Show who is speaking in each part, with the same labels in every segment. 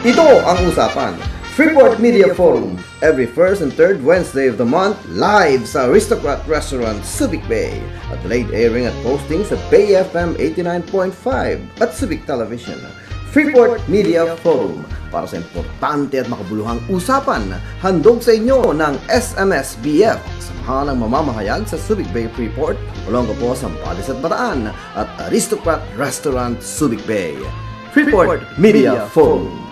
Speaker 1: Ito ang usapan. Freeport Media Forum, every first and third Wednesday of the month, live sa Aristocrat Restaurant, Subic Bay. At delayed airing at posting sa Bay FM 89.5 at Subic Television. Freeport Media Forum, para sa importante at makabuluhang usapan, handog sa inyo ng SMSBF, samahan ng mamamahayag sa Subic Bay Freeport, Olonga po sa Palis at Bataan, at Aristocrat Restaurant, Subic Bay. Freeport Media Forum.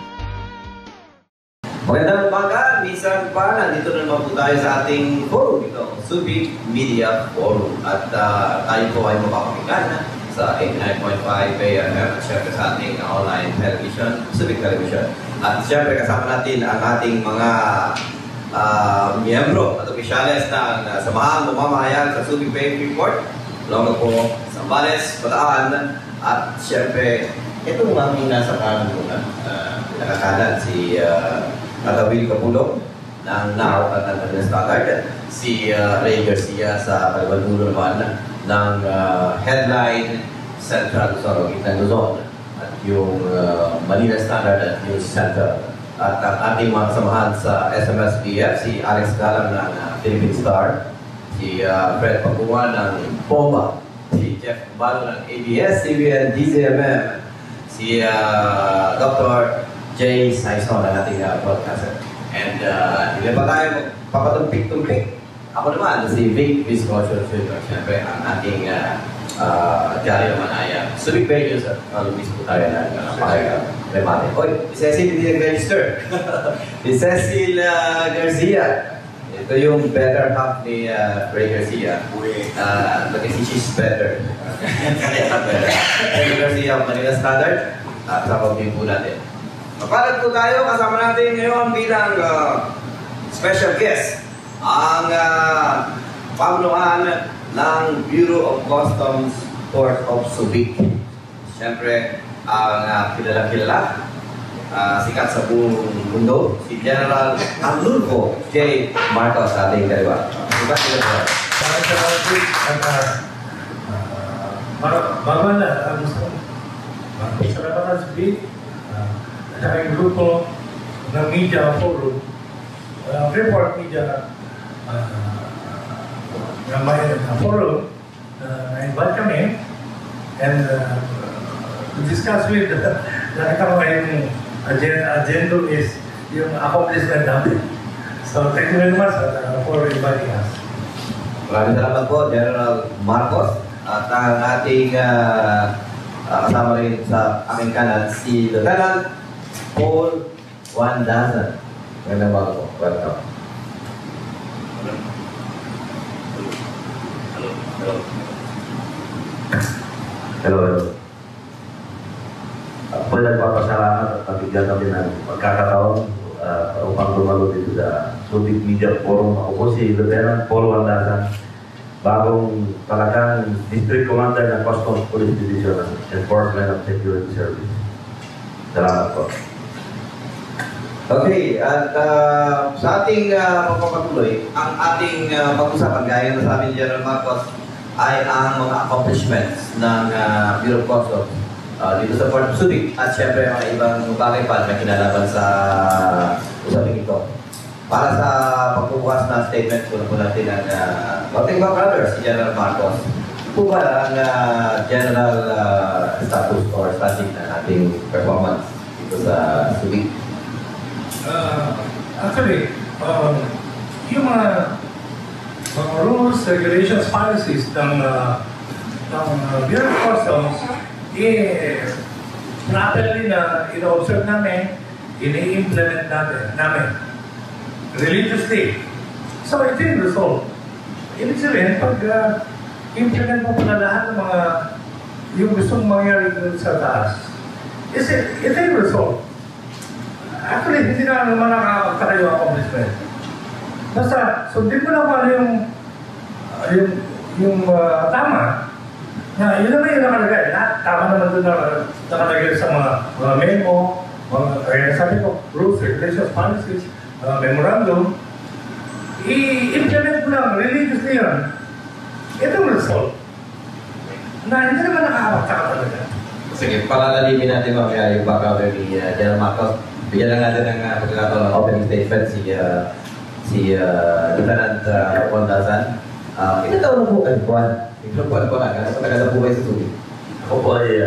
Speaker 2: Magandang umaga, minsan pa, nandito na naman po tayo sa ating forum ito, Subic Media Forum. At tayo po ay mapapakinggan sa 89.5 AM at syempre sa ating online television, Subic Television. At syempre kasama natin ang ating mga miyembro at opisyales ng samahang mamamahayag sa Subic Bay Freeport, Olonga po, Zambales, Bataan, at syempre itong aming nasa kanan muna, nakakanan si Will Capulong ng NAO at ng Standard, si Ray Garcia sa Palibanulo naman ng Headline Central Luzon, Gitnang Luzon, at yung Manila Standard at News Center. At ang ating mga kasamahan sa SMSBF, si Alex Galang ng Philippine Star, si Fred Paguma ng POMA, si Jeff Balo ng ABS-CBN, DZMM, si Dr. Jay Saison ang ating broadcaster. And hindi pa tayo papatumpik-tumpik. Ako naman, si Vic Viscocio Jr. Siyempre, ang ating diary naman ay Subic Bay News at lumis po tayo ng pakikremate. Oy, si Cecil hindi nag-register. Si Cecil Garcia. Ito yung better half ni Ray Garcia. Mag-si she's better. Ray Garcia, Manila Standard. At sa pag-view po natin. Mapalag po tayo, kasama natin ngayon bilang special guest ang pamunuan ng Bureau of Customs Port of Subic. Siyempre, ang kilala-kilala, sikat sa buong mundo, si General Arnulfo J. Marcos sa ating kaliwa. Sikat sila po.
Speaker 3: Salamat na, salamat na Subic. Sa aking grupo ng media forum, Freeport Media forum, na-invite kami and to discuss with yung agenda is yung accomplishment namin. So thank you very much for inviting us.
Speaker 2: Maraming salamat po, General Marcos, at ang ating kasama rin sa aming kanan, si Lieutenant Paul Wandazan. Magandang bago po. Welcome.
Speaker 4: Hello. Ako nagpapasalamat at nabigyan kami ng pagkakataon upang dumalo dito sa Subic Media Forum. Ako po si Lieutenant Paul Wandazan, bagong talagang District Commander ng Customs Police Division ng Enforcement of Security Service. Salamat po.
Speaker 2: Okay, at sa ating pagpapatuloy, ang ating pag-usapan, gaya na sabi ni General Marcos, ay ang mga accomplishments ng Bureau of Customs dito sa Port of Subic at syempre mga ibang bagay pa na kinalaban sa usaping ito. Para sa pagbubukas na statement, kuna po natin ang ating mga brothers, si General Marcos. Po ba ang general status or standing na ating performance dito sa Subic?
Speaker 3: Actually, yung mga rules, regulations, policies ng Bureau of Customs, properly na ino-observe namin, ini-implement namin religiously. So, ito yung result. Ibig sabihin, pag implement mo na lahat ng mga yung gustong mangyari sa taas, ito yung result. Actually, hindi na naman nakakagtaka yung accomplishment. Basta, sundin mo lang paano yung tama, na yun naman yung nakalagay. Tama naman doon nakalagay sa mga memo, kaya sabi ko, rules, regulations, policies, memorandum, i-implement mo lang, religiously yun. Ito ang result. Na hindi naman nakakapagtaka talaga.
Speaker 2: Sige, palalalimin natin mamaya yung background ni General Marcos. Bigyan lang natin ng pagkakataon ng opening statement si Lieutenant Pondasan. Ilan taon na po kayo, Juan? Ilang buwan po na, matagal na po kayo sa Subic?
Speaker 4: Ako po ay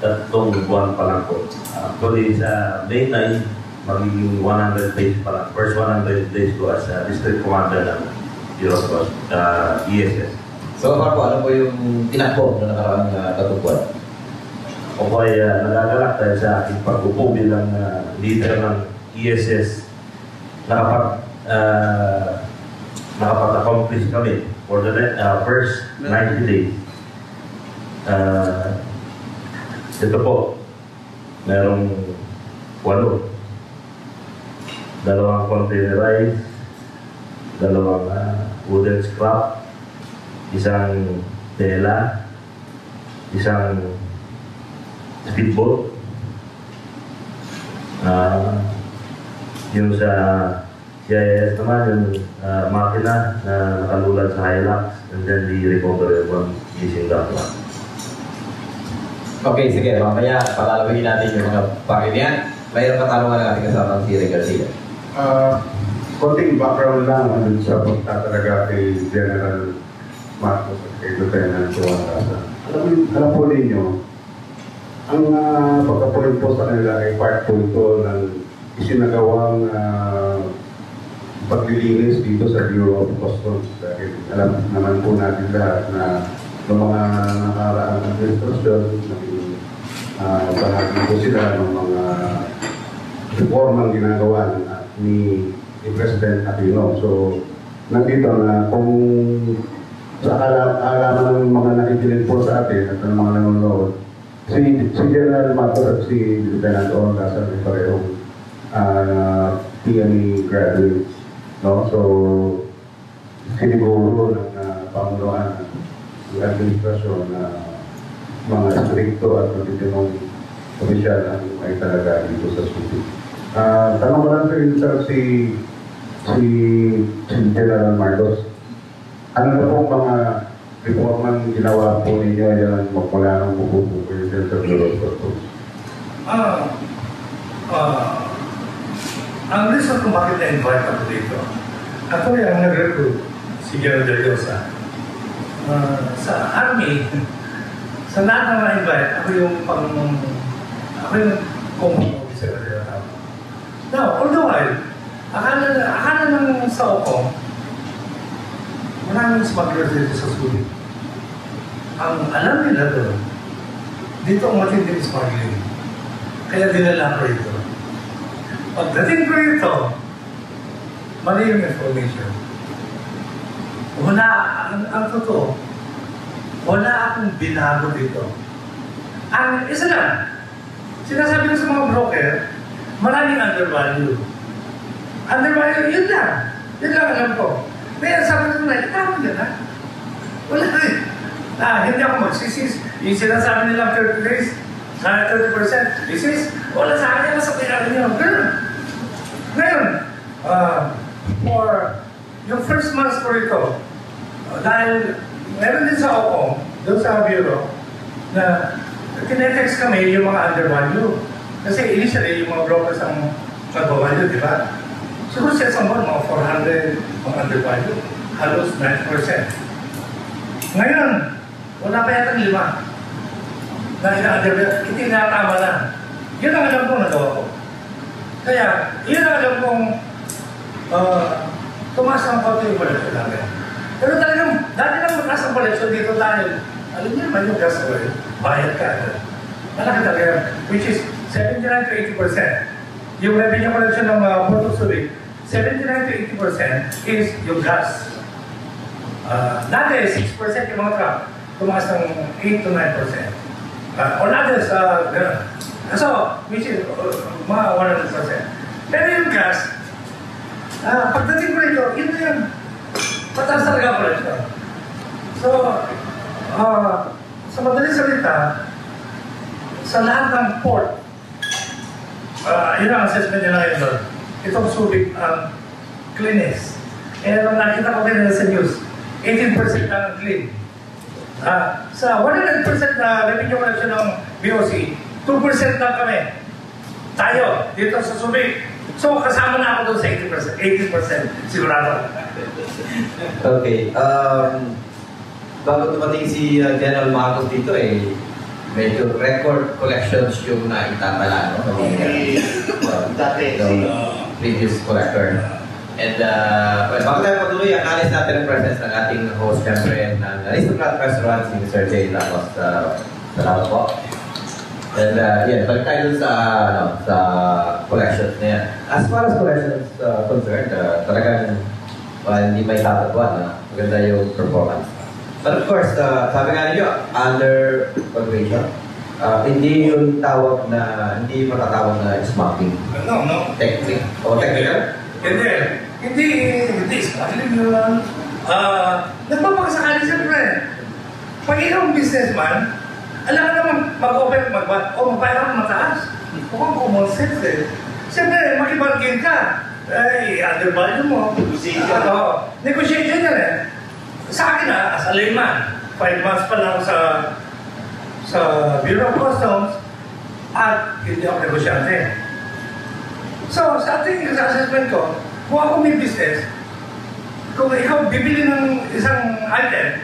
Speaker 4: 3 buwan pa lang po. Actually, sa May 9, magiging 100 days pa lang. First 100 days ko as District Commander ng Bureau of ESS.
Speaker 2: So far po, ano po yung tinakbo na nakaraang 3 buwan?
Speaker 4: Ako po ay nagagalak dahil sa aking pag-upo bilang leader ng ESS. Nakapag-accomplish kami for the first 90 days. Ito po, merong 8. 2 containerized, 2 wooden scrap, 1 tela, 1 speedboat. Yung sa CIS naman, yung makina na nakalulad sa Hilux, and then the recovery of 1 missing document.
Speaker 2: Okay, sige. Mamaya, palalagin natin yung mga pakinian. Mayroon katanungan ng ating kasama si Ray Garcia.
Speaker 5: Konting background lang sa pagtatalaga kay General Marcos at kay Lieutenant Pondasan. Alam po ninyo, ang pagka-point po sa kanila ay part po ito ng isinagawang paglilinis dito sa Bureau of Customs. Dahil alam naman po natin lahat na ng mga nakaraang administrasyon, bahagi po sila ng mga reformang ginagawa ni President Aquino. So, nandito na kung sa alaman ng mga nakikinig po sa atin at ng mga nanonood, si General Marcos at si Lieutenant Pondasan ay parehong PME graduates. No? So, siniguro ng pamunuan ng administrasyon na mga stricto at matitinong opisyal ang ay talaga dito sa Subic. Tanong ko lang sa inyo, sir, si General Marcos. Ano na pong mga reformang ginawa po ninyo yan magmula ng bubuko kayo dyan sa Bureau of Customs?
Speaker 3: Ang reason kung bakit na-invite ako dito, ako yung nag-recruit si General De Diosa. Sa Army, sa lahat na na-invite, ako yung common officer na tinatawag. Now, all the while, akala ng sa Ocom, maraming smugglers dito sa Subic. Ang alam nila doon, dito ang matinding smuggling. Kaya dinala ko ito. Pagdating ko ito, mali yung information. Wala, ang totoo, wala akong binago dito. Ang isa lang, sinasabi ko sa mga broker, maraming undervalue. Undervalue, yun lang. Yun lang alam ko. Kaya sabi ko na, itawa nyo na. Wala rin. Hindi ako magsisis. Yung sinasabi nila 30 days, 30%, this is, wala sa akin yan, sa kailangan nyo. Ngayon, for yung first months ko ito, dahil meron din sa Ocom, doon sa Bureau, na tinetext kami yung mga undervalue. Kasi initially, yung mga brokers ang nag-value, di ba? Siguro siya sa mga 400 mga undervalue, halos 9%. Ngayon, wala pa yata 5 na ina-undervalue. Hindi nakatama na. Yun ang alam kong nagawa ko. Kaya, yun ang alam kong tumaas ang konti yung koleksyon namin. Pero talagang, dati lang mataas ang koleksyon dito dahil, alam niyo naman yung gas oil, bayad ka. Malaki talaga, which is 79 to 80%. Yung revenue collection ng Port of Subic, 79 to 80% is yung gas. Dati, 6% yung mga truck, tumaas ng 8 to 9%. On others, gano'n. So, which is mga 100%. Pero yung gas, pagdating ko ito, yun na yung pataas talaga collection. So, sa madaling salita, sa lahat ng port, yun ang assessment nila ngayon doon. Itong Subic ang cleanest. Nung nakita ko kanina sa news, 18% ang clean. Sa 100% na revenue collection ng BOC, 2% lang kami. Tayo, dito sa Subic. So, kasama na ako doon sa 80%, sigurado.
Speaker 2: Okay. Bago dumating si General Marcos dito medyo record collections yung naitatala, no? Dati previous collector. And bago tayo patuloy, analyze natin ang presence ng ating host, syempre, ng Aristocrat Restaurant, si Mr. J. Lacos. Salamat po. And balik tayo dun sa collections na yan. As far as collections concerned, talagang hindi may tatatwa na maganda yung performance. But of course, sabi nga ninyo, under valuation, hindi yung tawag na, hindi matatawag na smuggling.
Speaker 3: No.
Speaker 2: Technical? O technical?
Speaker 3: Hindi smuggling yun. Nagpapakasakali siyempre. Pag ikaw ang businessman, alam ka naman mag-open, magpahirap mataas. Mukhang common sense eh. Siyempre, makibargain ka. Undervalue mo. Negotiation yan eh. Sa akin as a layman, 5 months pa lang sa Bureau of Customs at hindi ako negosyante. So, sa ating assessment ko, kung ako may business, kung ikaw bibili ng isang item,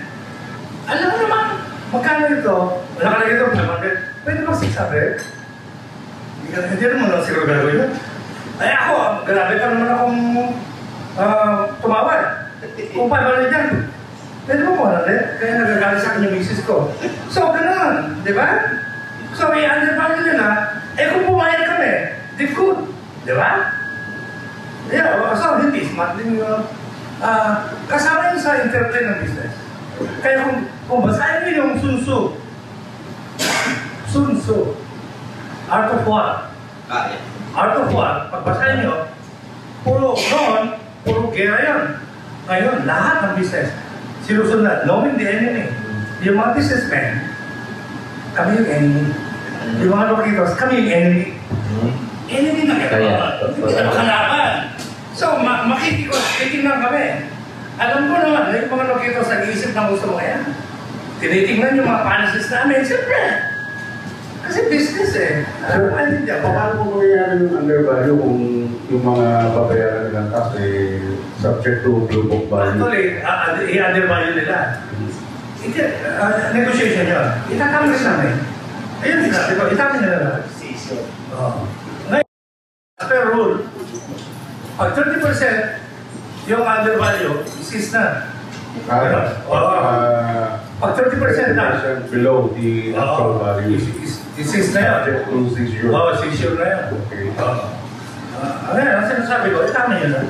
Speaker 3: alam mo naman, magkano ito? Wala ka lang ito, 500. Pwede ba 600? Hindi naman lang siguro gagawin yun. Ay ako, grabe ka naman akong tumawad. Kung 500 yan, pwede mo mo kaya nagagalit sa akin yung misis ko. So, ganoon, di ba? So, i-undervalue nila, kung pumayag kami, di good, di ba? Yeah, so, hindi, smuggling yun. Kasama yun sa interplay ng business. Kaya kung basahin niyo yung Sun Tzu, Art of War. Art of War, pagbasahin niyo, puro gera yun. Ngayon, lahat ng business, sinusunod, knowing the enemy. Yung mga businessmen, kami yung enemy. Yung mga locatos, kami yung enemy. Enemy na kaya. Hindi na makalaban. So, titingnan kami. Alam ko naman, yung mga locatos, nag-iisip ng gusto mo yan. Tinitingnan yung mga policies namin, siyempre. Kasi business eh.
Speaker 5: Paano mo mangyayari yung undervalue kung yung mga babayaran ng tax subject to blue book value?
Speaker 3: Actually, i-undervalue nila. Negotiation yun. Itatama rin namin. Ayun sila, di ba? Itama nila na. Ngayon, as per rule, pag 30% yung undervalue, isis na. Pag 30% na.
Speaker 5: Below the actual value.
Speaker 3: Isis na yan.
Speaker 5: Subject to seizure.
Speaker 3: Seizure na yan.
Speaker 5: Okay.
Speaker 3: Ang sinasabi ko, itama yun na.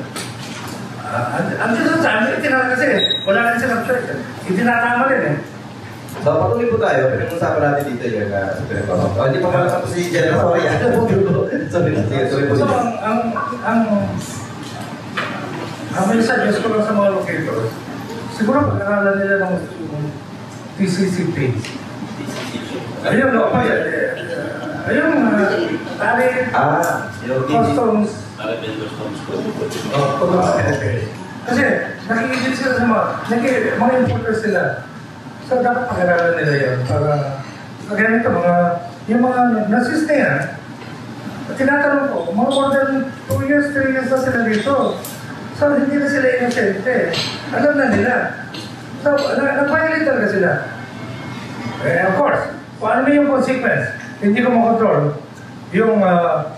Speaker 3: Ang sinasabi, kasi wala rin silang choice. Itinatama rin eh.
Speaker 2: So, patuloy po tayo. Pinag-usapan natin dito yung sa pinag-usapan. Hindi pa pala tapos si Jenna. Sorry. Sorry po.
Speaker 3: So, ang may suggest ko lang sa mga locators, siguro pag-aralan nila ng TCCP. Ayun, ayun, tari, customs. Kasi nakikigil sila sa mga importers sila. So, dapat pag-aralan nila yun para ganito, yung mga nasis na yan, tinatanong ko, mga more than 2 years, 3 years na sila dito. So, hindi na sila inosente. Alam na nila. So, nag-violate talaga sila. Of course, kung ano yung consequence, hindi ko makontrol yung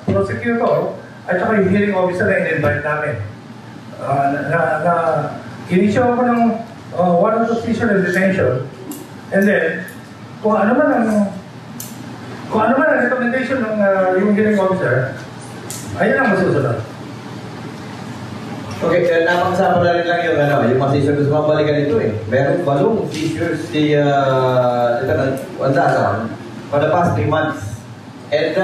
Speaker 3: prosecutor at saka yung hearing officer na in-invite namin. Inisyo ako ng warrant of seizure and detention. And then, kung ano man ang recommendation ng yung hearing officer, ayun ang masusunod.
Speaker 2: Okay, napag-usapan na rin lang yung mga seizure. Gusto mabalikan ito eh. Meron balong seizures si Lieutenant Wandasan for the past 3 months. And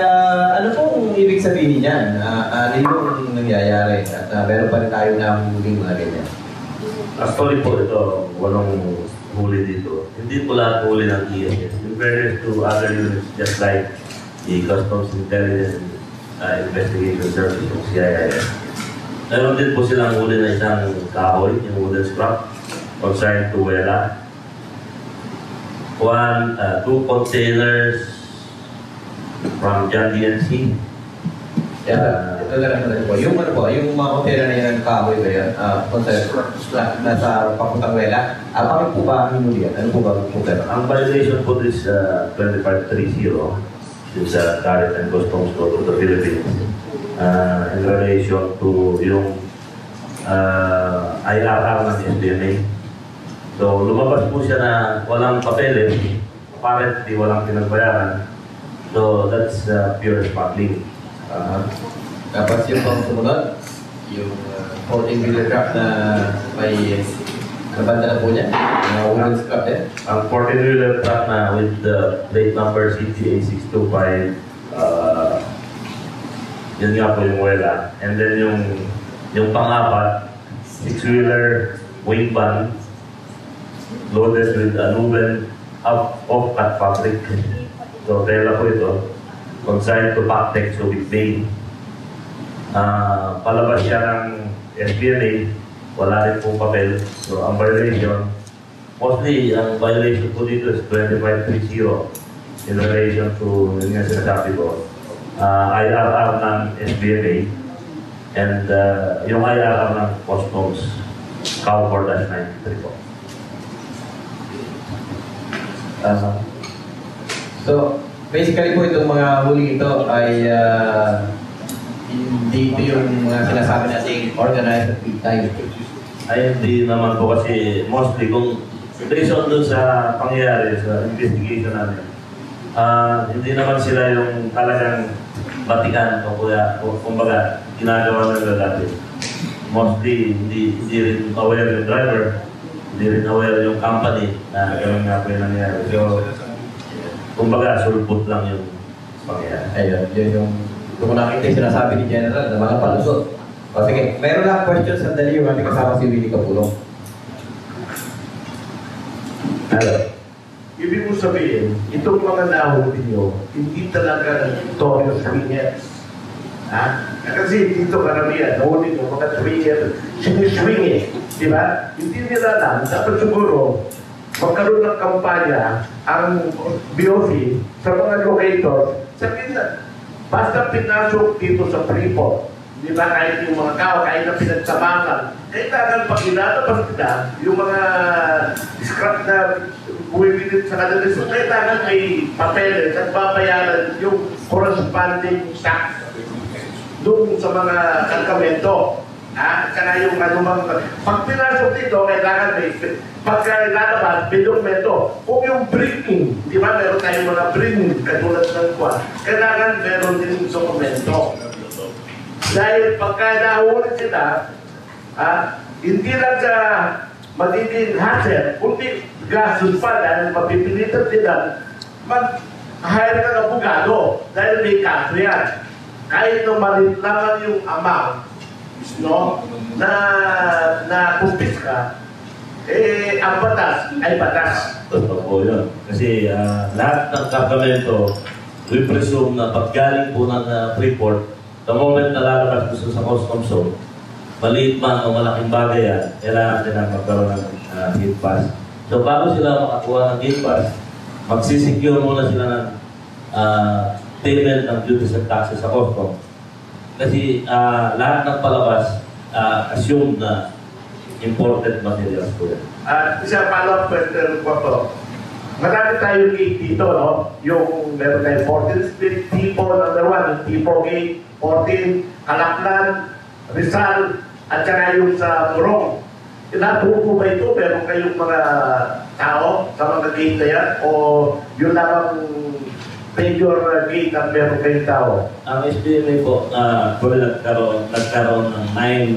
Speaker 2: ano pong ibig sabihin niyan? Ano yung nangyayari? At meron pa rin tayo na muling mga ganyan.
Speaker 4: Actually po ito, walang huli dito. Hindi po lahat huli ng ES. In fairness to other units, just like the Customs Intelligence Investigation Service of CIS. Meron din po silang huli na isang kahoy, yung wooden scrap, consigned to Wela. 2 containers from John DNC,
Speaker 2: Ito na lang po. Yung ano po, yung mga hotel na yan ng kahoy ba yan? Nasa papuntang Wela. Bakit po ba hinuli yan? Ano po ba ang problema?
Speaker 4: Ang violation po is 2530 is Tariff and Customs Code of the Philippines in relation to yung IRR ng SBMA. So lumabas po siya na walang papeles, apparently walang pinagbayaran. So that's pure smuggling.
Speaker 2: Tapos yung pang sumunod, yung 14-wheeler truck na may nabanda na po niya, women's truck din.
Speaker 4: Ang 14-wheeler truck na with the plate number CTA 625, yun nga po yung Wela. And then yung pang-apat, 6-wheeler wing van loaded with Anuben off-cut fabric. So tela po ito. Consigned to Pactex Subic Bay. Palabas siya ng SBMA, wala rin pong papel. So ang violation, mostly ang violation po dito is 2530 in relation to yun nga sinasabi ko, IRR ng SBMA and yung IRR ng Customs CAO 4-93 po.
Speaker 2: So, basically po itong mga huli ito ay hindi ito yung mga sinasabi nating organized at big time.
Speaker 4: Ay hindi naman po kasi mostly kung based on doon sa pangyayari sa investigation namin, hindi naman sila yung talagang batikan o kumbaga ginagawa nila dati. Mostly hindi rin aware yung driver, hindi rin aware yung company na gano'n nga po yung nangyayari. So, kumbaga, sulpot lang yung pangyayari.
Speaker 2: Ayun, yun yung kung nakita yung sinasabi ni General na mga palusot. O sige, meron lang question sandali yung ating kasama si Willie Capulong.
Speaker 6: Hello. Ibig mo sabihin, itong mga nahuli nyo, hindi talaga notorious swingers. Kasi dito karamihan, nahuli nyo, mga swingers, siniswing eh. Di ba? Hindi nila alam. Dapat siguro, magkaroon ng kampanya ang BOC sa mga locators. Sabihin na, basta pinasok dito sa Freeport, di ba, kahit yung mga kao, kahit na pinagsamakan, kailangan pag inalabas nila, yung mga scrap na buwibilit sa kanila, so kailangan may papeles at babayaran yung corresponding tax doon sa mga kargamento. Saka yung anumang, pag pinasok dito, kailangan may, pagka ilalabas, may dokumento. Kung yung bringing, di ba, meron tayong mga bringing, katulad ng kwan, kailangan meron din dokumento. Dahil pagka nahuli sila, hindi lang sa magiging hassle, kundi gastos pa dahil mapipilitan sila mag-hire ng abogado dahil may kaso yan. Kahit na malit naman yung amount, no, na kumpis ka, ang batas ay batas.
Speaker 4: Totoo yun. Kasi lahat ng kargamento, we presume na paggaling po ng Freeport, the moment na lalabas gusto sa Customs Zone, maliit man o malaking bagay yan, kailangan nila magkaroon ng gate pass. So bago sila makakuha ng gate pass, magsisecure muna sila ng payment ng duties and taxes sa Customs. Kasi lahat ng palabas, assume na imported materials po yan.
Speaker 6: Isa follow-up question ko po. Marami tayong gate dito, no? Yung meron tayong 14th Street, Tipo, number 1, Tipo Gate, 14, Kalaklan, Rizal, at saka yung sa Morong. Natuto po ba ito? Meron kayong mga tao sa mga gate na yan? O yun lamang major gate ang meron kayong tao?
Speaker 4: Ang SBMA po, nagkaroon ng 9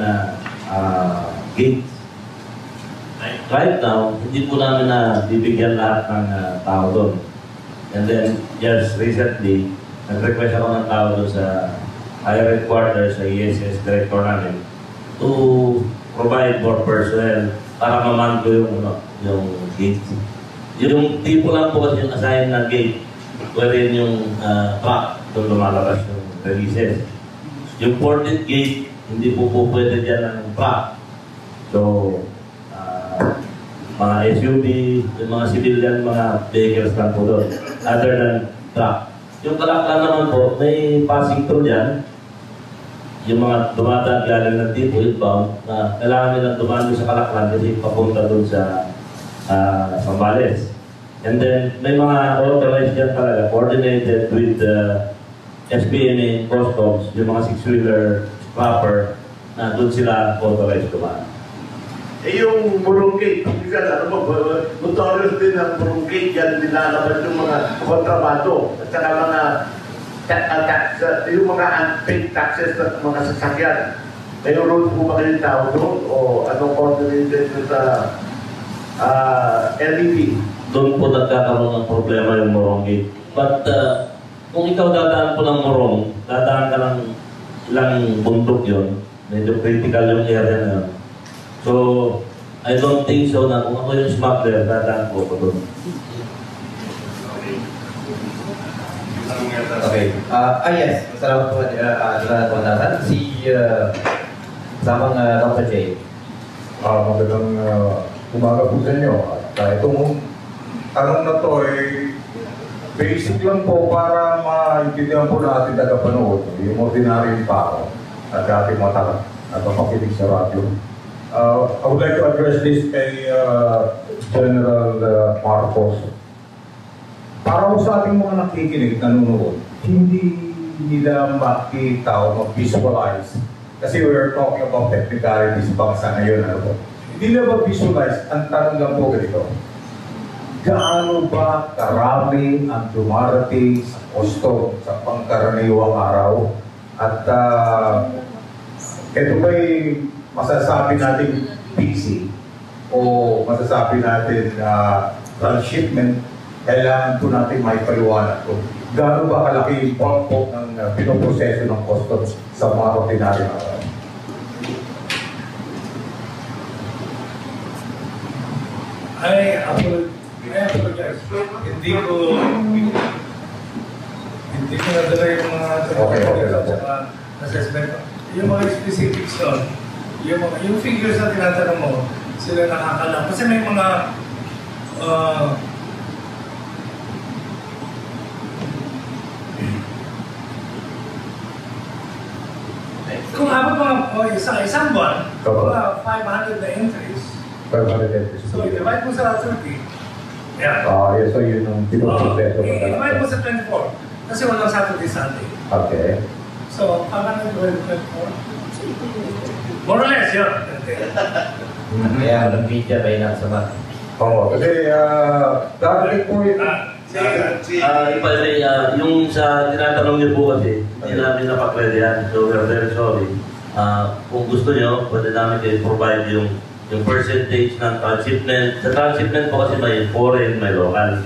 Speaker 4: gates. Right now, hindi po namin na bibigyan lahat ng tao doon. And then, just recently, nag-request ako ng tao doon sa higher headquarters sa ESS director namin to provide more personnel para maman ko yung gate. Yung tipo lang po kasi yung assign na gate, wherein yung truck doon lumalabas yung releases. Yung 14th gate, hindi po pwede dyan ng truck. So, mga SUV, yung mga civilian, mga vehicles lang po doon, other than truck. Yung Kalaklan naman po, may passing through dyan, yung mga dumadaan galing ng tipo inbound na kailangan nilang dumaan sa Kalaklan kasi papunta doon sa Zambales. And then may mga authorized dyan talaga, coordinated with the SBNA Customs, yung mga six-wheeler scrapper na doon sila authorized dumaan.
Speaker 6: Eh yung Murunggay, ano ba, notorious din ang Murunggay, yan nilalaban yung mga kontrabado at saka mga yung mga unpaid taxes ng mga sasakyan. Mayroon po ba kayong tao doon o anong coordinated sa LED?
Speaker 4: Doon po nagkakaroon ng problema yung Morong. But kung ikaw dadaan po ng Morong, dadaan ka ng ilang bundok yun, medyo critical yung area na yun. So, I don't think so na kung ako yung smuggler, dadaan po doon.
Speaker 2: Okay. Yes. Salamat po, Dr. Si samang Dr. J.
Speaker 7: Magandang umaga po sa inyo. At itong tanong na to ay basic lang po para maintindihan po natin tagapanood yung ordinaryong tao at ating mga tagapakinig sa radyo. I would like to address this kay General Marcos. Para po sa ating mga nakikinig, nanonood, hindi nila makita o mag-visualize. Kasi we're talking about technicalities baka sa ngayon. Ano po? Hindi nila mag-visualize. Ang tanong lang po ganito. Gaano ba karami ang dumarating sa custom sa pangkaraniwang araw? At ito ba'y masasabi natin busy o masasabi natin transshipment? Kailangan po natin may paliwanag po. Gaano ba kalaki yung bulk po ng pinoproseso ng customs sa mga ordinaryong araw?
Speaker 3: I apologize. Hindi ko nadala yung mga assessment. Yung mga specifics doon, yung figures na tinatanong mo, sila nakakalam. Kasi may mga kung habang mga isang buwan, mga 500 na entries.
Speaker 7: 500 entries.
Speaker 3: So, divide mo sa 30. Yeah.
Speaker 7: Yes, so yun yung pinoproseso.
Speaker 3: Divide mo sa 24. Kasi walang Saturday, Sunday.
Speaker 7: Okay.
Speaker 3: So, pag ano 24? More or less, yun.
Speaker 2: Kaya walang media ba yun sa mga?
Speaker 7: Oo, kasi darating po yun.
Speaker 4: Yung sa tinatanong niyo po kasi, hindi namin napag-ready yan. So we're very sorry. Kung gusto niyo, pwede namin kayo provide yung percentage ng transshipment. Sa transshipment po kasi may foreign, may local.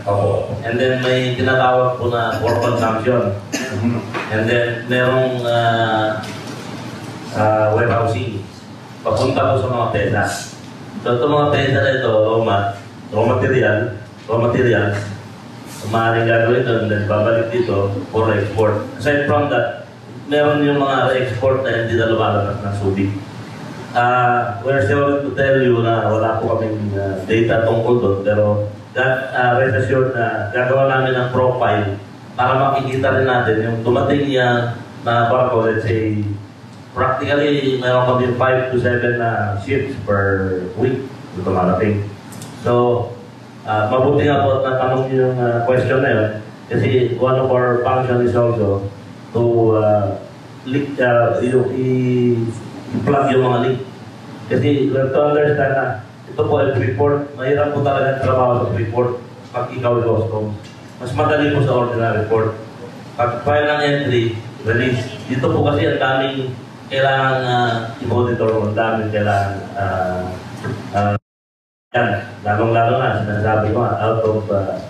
Speaker 4: And then may tinatawag po na for consumption. And then merong warehousing. Papunta po sa mga pesa. So itong mga pesa na ito, raw materials, maaaring gagawin doon, then babalik dito for export. Aside from that, meron yung mga export na hindi na lumalabas ng Subic. We're sorry to tell you na wala po kaming data tungkol doon, pero rest assured na gagawa namin ng profile para makikita rin natin yung dumating niya na barko, let's say, practically meron kami 5 to 7 na ships per week na dumarating. So, mabuti nga po at natanong yung question na yun kasi one of our function is also to i-plug yung mga link. Kasi we have to understand na ito po yung report, mahirap po talaga ang trabaho sa report pag ikaw yung customs. Mas madali po sa ordinary report. Pag file ng entry, release. Dito po kasi ang daming kailangan i-monitor, ang daming kailangan yan, lalong-lalo na, sinasabi ko, out of 9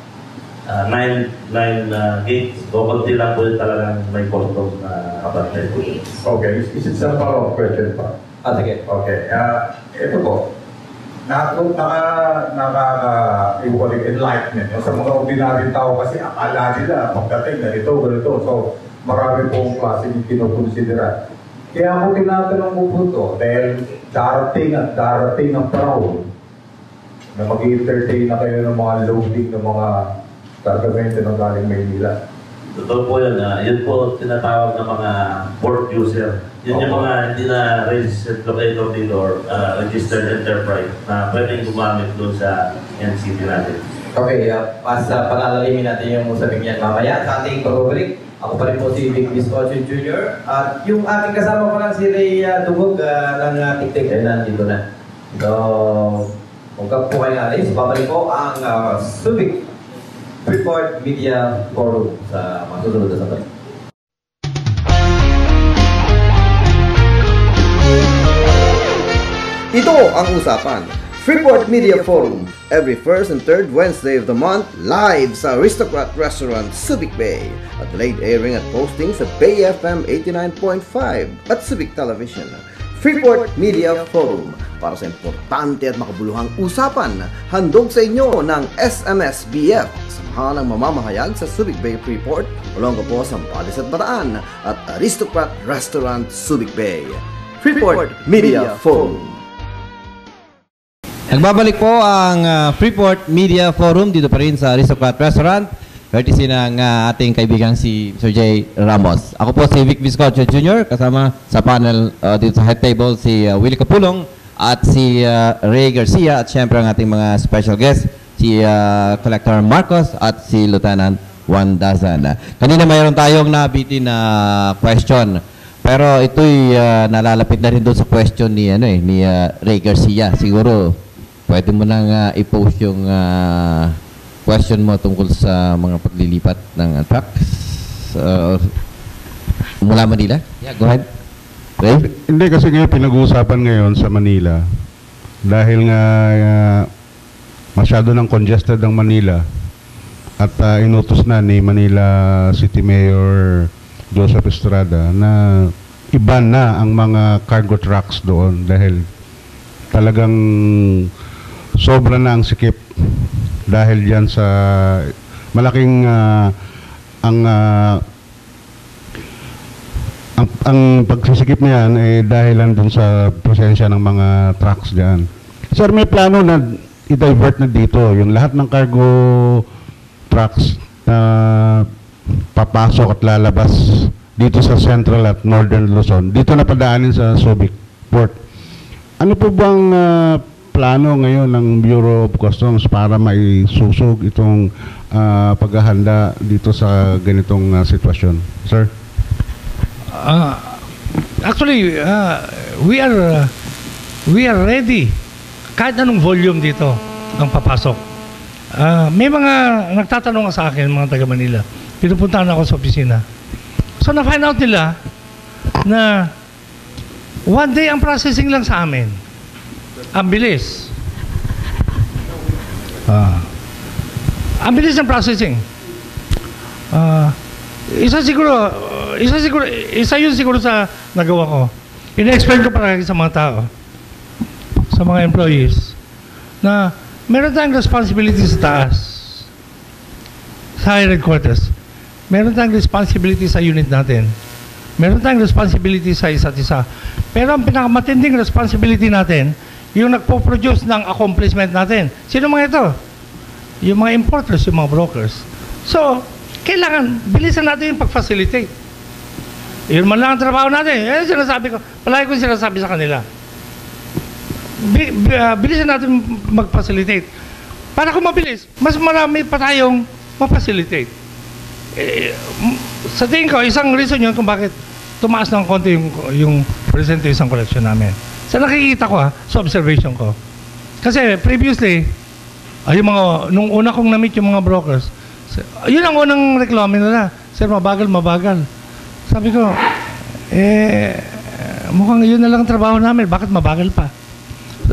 Speaker 4: gates, kukunti lang po talagang may customs na kapatid.
Speaker 7: Okay, is it some follow-up question pa?
Speaker 2: Sige.
Speaker 7: Okay, ito po, enlightenment sa mga ordinaryong tao kasi akala nila pagdating na ito, ganito, so marami pong klaseng kinukonsidera. Kaya ako tinatanong mo po ito, dahil darating ang panahon na mag-i-entertain na kayo ng mga loading ng mga kargamento ng galing Maynila.
Speaker 4: Totoo po yun. Yun po tinatawag na mga port user. Yun yung mga hindi na registered locator dito or registered enterprise na pwedeng gumamit doon sa NCT natin.
Speaker 2: Okay, as palalalimin natin yung usapin yan mamaya sa ating pagbabalik. Ako pa rin po si Vic Viscocho Jr. At yung ating kasama ko lang si Ray Dugog ng TikTok ay nandito na. So, kung po kayo natin, babalik po ang Subic Freeport Media Forum sa masusunod na sandali.
Speaker 1: Ito ang usapan. Freeport Media Forum, every first and third Wednesday of the month, live sa Aristocrat Restaurant, Subic Bay. At delayed airing at posting sa Bay FM 89.5 at Subic Television. Freeport Media Forum, para sa importante at makabuluhang usapan, handog sa inyo ng SMSBF, samahan ng mamamahayag sa Subic Bay Freeport, Olonga po sa Sambales at Bataan, at Aristocrat Restaurant, Subic Bay. Freeport Media Forum.
Speaker 8: Nagbabalik po ang Freeport Media Forum dito pa rin sa Aristocrat Restaurant. Courtesy ng ating kaibigan si Sir J. Ramos. Ako po si Vic Viscocho Jr. Kasama sa panel dito sa head table si Willie Capulong at si Ray Garcia at syempre ang ating mga special guest si Collector Marcos at si Lieutenant Juan Dazan. Kanina mayroon tayong nabitin na question. Pero ito'y nalalapit na rin doon sa question ni Ray Garcia. Siguro pwede mo nang i-post yung question mo tungkol sa mga paglilipat ng trucks mula Manila. Yeah, go ahead. Ray?
Speaker 5: Hindi, kasi ngayon pinag-uusapan ngayon sa Manila dahil nga masyado ng congested ang Manila at inutos na ni Manila City Mayor Joseph Estrada na iban na ang mga cargo trucks doon dahil talagang sobra na ang sikip dahil diyan sa malaking ang pagsisikip niyan ay dahilan dun sa presensya ng mga trucks diyan. Sir, may plano na i-divert na dito yung lahat ng cargo trucks na papasok at lalabas dito sa Central at Northern Luzon. Dito na padaanin sa Subic Port. Ano po bang plano ngayon ng Bureau of Customs para maisusog itong paghahanda dito sa ganitong sitwasyon? Sir?
Speaker 3: Actually, we are ready. Kahit anong volume dito ang papasok. May mga nagtatanong sa akin, mga taga Manila. Pinupuntahan ako sa opisina. So na-find out nila na one day ang processing lang sa amin. Ang bilis. Ang bilis ng processing. Isa yun siguro sa nagawa ko. Ina-explain ko parang sa mga tao, sa mga employees, na meron tayong responsibility sa taas, sa higher headquarters. Meron tayong responsibility sa unit natin. Meron tayong responsibility sa isa't isa. Pero ang pinakamatinding responsibility natin, yung nagpo-produce ng accomplishment natin. Sino mga ito? Yung mga importers, yung mga brokers. So, kailangan, bilisan natin yung pag-facilitate. Yun man lang ang trabaho natin. Sinasabi ko, palagi ko sinasabi sa kanila. Bilisan natin mag-facilitate. Para kung mabilis, mas marami pa tayong ma-facilitate. Sa tingin ko, isang reason yun kung bakit tumaas ng konti yung presentation collection namin. Sa nakikita ko sa observation ko. Kasi previously, nung una kong na-meet yung mga brokers, yun ang unang reklamo nila. Sir, mabagal. Sabi ko, mukhang yun na lang ang trabaho namin. Bakit mabagal pa?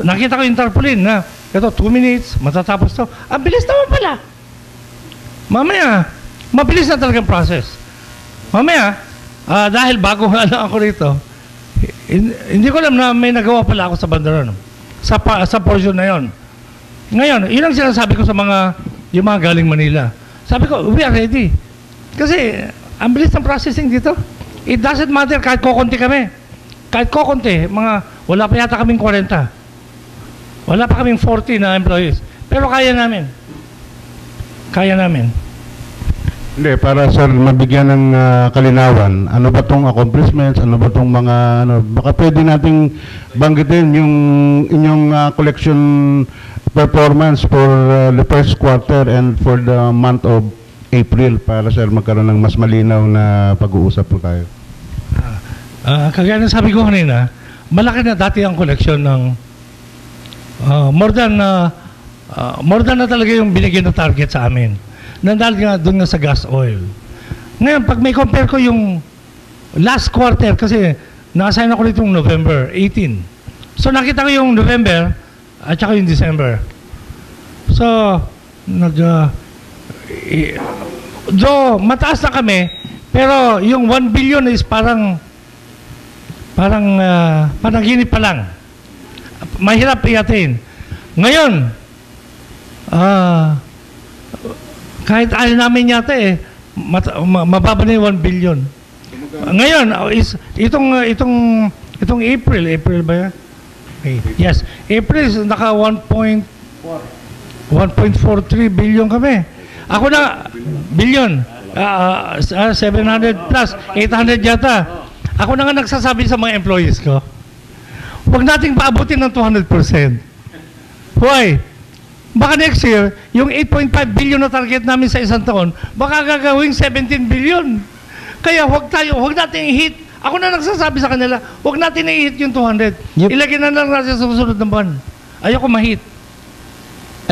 Speaker 3: Nakita ko yung tarpaulin na, ito, 2 minutes, matatapos to. Ang bilis naman pala. Mamaya, mabilis na talagang process. Mamaya, dahil bago nga lang ako rito, hindi ko alam na may nagawa pala ako sa bandaran. Sa portion na yon. Ngayon, yun ang sinasabi ko sa yung mga galing Manila. Sabi ko, we are ready. Kasi, ang bilis ng processing dito. It doesn't matter kahit kokonti kami. Kahit kokonti, wala pa yata kaming 40. Wala pa kaming 40 na employees. Pero kaya namin.
Speaker 5: Hindi, para sir, mabigyan ng kalinawan, ano ba tong accomplishments, ano ba tong mga, baka pwede nating banggitin yung inyong collection performance for the first quarter and for the month of April para sir magkaroon ng mas malinaw na pag-uusap po tayo.
Speaker 3: Kagaya ng sabi ko kanina, malaki na dati ang collection ng more than na talaga yung binigyan na target sa amin. Nandal nga doon nga sa gas oil. Ngayon, pag may compare ko yung last quarter, kasi na-assign ako nitong November 18. So, nakita ko yung November at saka yung December. So, mataas na kami, pero yung 1 billion is parang panaginip pa lang. Mahirap i-attain. Ngayon, kahit ayaw namin yata mababa na yung 1 billion. Ngayon, itong April ba yan? Yes, April is naka 1.43 billion kami. Ako na, billion, 700 plus, 800 yata. Ako na nga nagsasabi sa mga employees ko, huwag nating paabutin ng 200%. Why? Baka next year, yung 8.5 billion na target namin sa isang taon, baka gagawing 17 billion. Kaya huwag natin i-hit. Ako na nagsasabi sa kanila, huwag natin i-hit yung 200.
Speaker 8: Yep.
Speaker 3: Ilagay na lang natin sa susunod ng buwan. Ayoko ma-hit.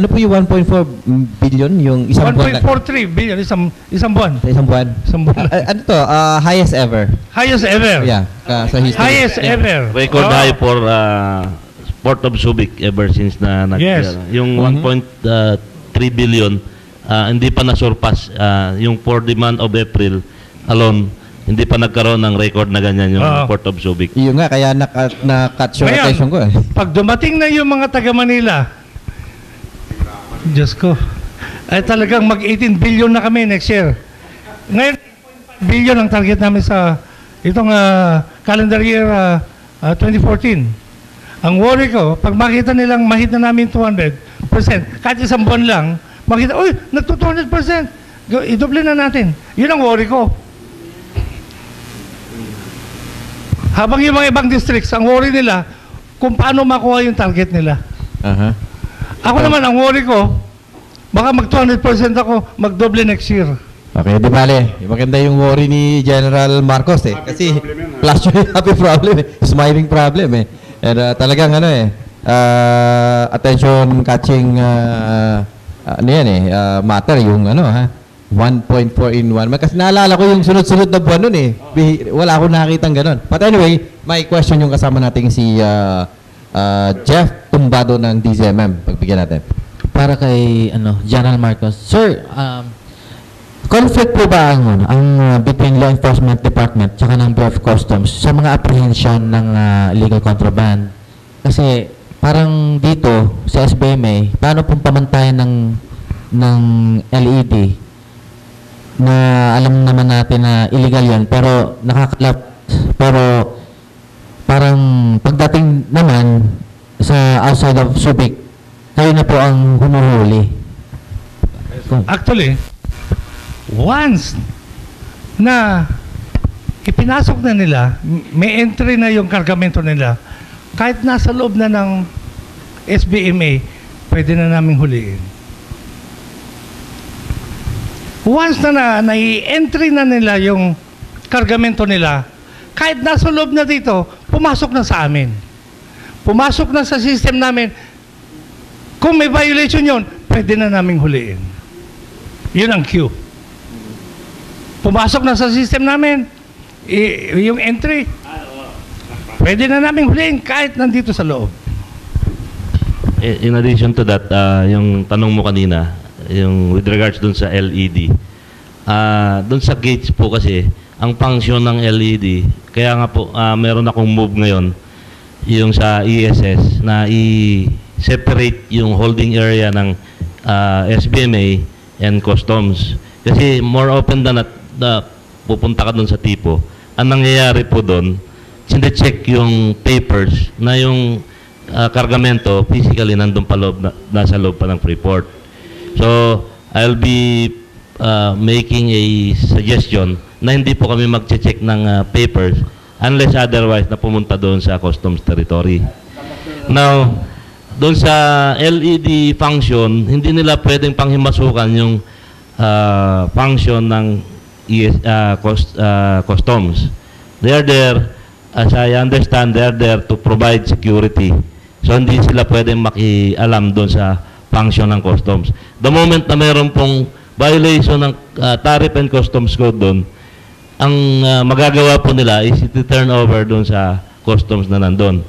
Speaker 8: Ano po yung 1.4 billion? Yung isang buwan?
Speaker 3: 1.43 billion, isang buwan.
Speaker 8: Sa isang buwan?
Speaker 3: Isang buwan.
Speaker 8: Ano to? Highest ever?
Speaker 3: Highest ever.
Speaker 8: Yeah, sa history.
Speaker 3: Highest ever.
Speaker 4: Record high for Port of Subic ever since na
Speaker 3: Yes.
Speaker 4: yung 1.3 billion hindi pa na-surpass yung for the month of April alone, hindi pa nagkaroon ng record na ganyan yung Port of Subic.
Speaker 8: Yun nga, kaya na-cut short attention ko.
Speaker 3: Pag dumating na yung mga taga Manila, Diyos ko, ay talagang mag-18 billion na kami next year. Ngayon, 8.5 billion ang target namin sa itong calendar year 2014. Ang worry ko, pag makita nilang mahit na namin 200%, kahit isang buwan lang, makita, uy, nagto 200%, idoble na natin. Yun ang worry ko. Habang yung mga ibang districts, ang worry nila, kung paano makuha yung target nila. Ako naman, ang worry ko, baka mag 200% ako, magdoble next year.
Speaker 8: Okay, di bale. Maganda yung worry ni General Marcos kasi plus yung happy problem smiling problem And talagang attention catching matter yung 1.4 in 1. Kasi naalala ko yung sunod-sunod na buwan nun wala akong nakitang ganun. But anyway, may question yung kasama nating si Jeff Tumbado ng DZMM. Pagbigyan natin.
Speaker 9: Para kay General Marcos. Sir, conflict po ba ang between Law Enforcement Department tsaka ng Bureau of Customs sa mga apprehension ng illegal contraband? Kasi parang dito sa SBMA, paano pong pamantayan ng LED na alam naman natin na illegal yan pero nakakalap, pero parang pagdating naman sa outside of Subic, kayo na po ang humuhuli.
Speaker 3: Actually, once na ipinasok na nila, may entry na yung kargamento nila, kahit nasa loob na ng SBMA, pwede na naming huliin. Once na nai-entry na nila yung kargamento nila, kahit nasa loob na dito, pumasok na sa amin. Pumasok na sa system namin. Kung may violation yon, pwede na naming huliin. Yun ang cue. Pumasok na sa system namin, yung entry, pwede na namin huliin kahit nandito sa loob.
Speaker 4: In addition to that, yung tanong mo kanina, yung with regards dun sa LED, dun sa gates po kasi, ang function ng LED, kaya nga po, meron akong move ngayon, yung sa ESS, na i-separate yung holding area ng SBMA and Customs. Kasi more often than not, pupunta ka dun sa tipo, ang nangyayari po dun, sine-check yung papers na yung kargamento physically nandun pa loob, nasa loob pa ng Freeport. So, I'll be
Speaker 10: making a suggestion na hindi po kami mag-check ng papers unless otherwise na pumunta doon sa customs territory. Now, doon sa LED function, hindi nila pwedeng panghimasukan yung function ng customs. They are there, as I understand, they are there to provide security. So, hindi sila pwedeng makialam doon sa function ng customs. The moment na meron pong violation ng tariff and customs code doon, ang magagawa po nila is i-turn over doon sa customs na nandun.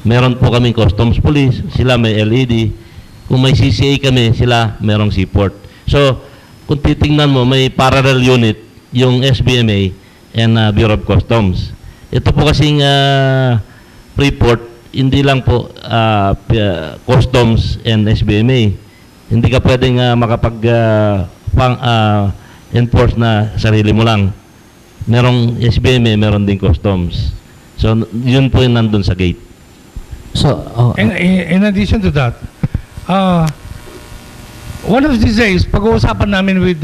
Speaker 10: Meron po kaming customs police, sila may LED. Kung may CCA kami, sila merong seaport. So, kung titingnan mo, may parallel unit, yung SBMA and Bureau of Customs. Ito po kasing Freeport, hindi lang po Customs and SBMA. Hindi ka pwedeng enforce na sarili mo lang. Merong SBMA, meron din Customs. So, yun po yung nandun sa gate.
Speaker 9: So,
Speaker 3: in addition to that, one of these days, pag-uusapan namin with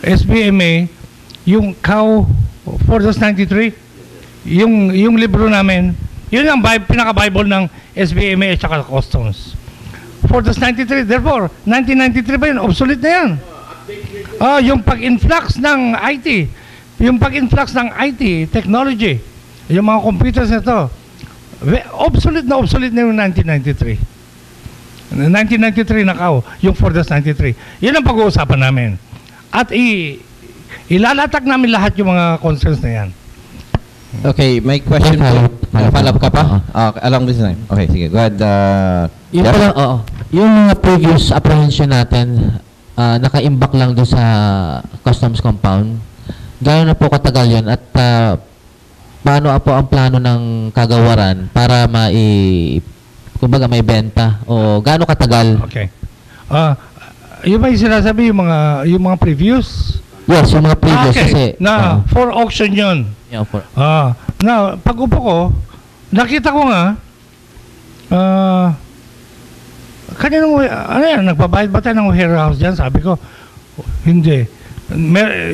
Speaker 3: SBMA, yung COW 4-93, yung libro namin, yun ang pinaka-Bible ng SBMA at saka Customs. 4-93, therefore, 1993 ba yun? Obsolete na yan. Yung pag-influx ng IT, yung pag-influx ng IT, technology, yung mga computers na ito, obsolete na yung 1993. 1993 na COW, yung 4-93. Yun ang pag-uusapan namin. At ilalatag namin lahat yung mga concerns na yan.
Speaker 8: Okay, may question po. Follow-up ka pa? Along this line. Okay, sige. Go ahead.
Speaker 9: Yung mga previous apprehension natin, naka-imbak lang doon sa customs compound. Gano'n na po katagal yun? At paano po ang plano ng kagawaran para kumbaga may benta? O gaano katagal?
Speaker 3: Okay. Yung ba yung sinasabi, yung mga previous?
Speaker 9: Yes, yung mga previous.
Speaker 3: Okay.
Speaker 9: Kasi,
Speaker 3: for auction yun.
Speaker 9: Yeah,
Speaker 3: Pag upo ko, nakita ko nga, kaninang, nagbabayad ba tayo ng warehouse dyan? Sabi ko, hindi.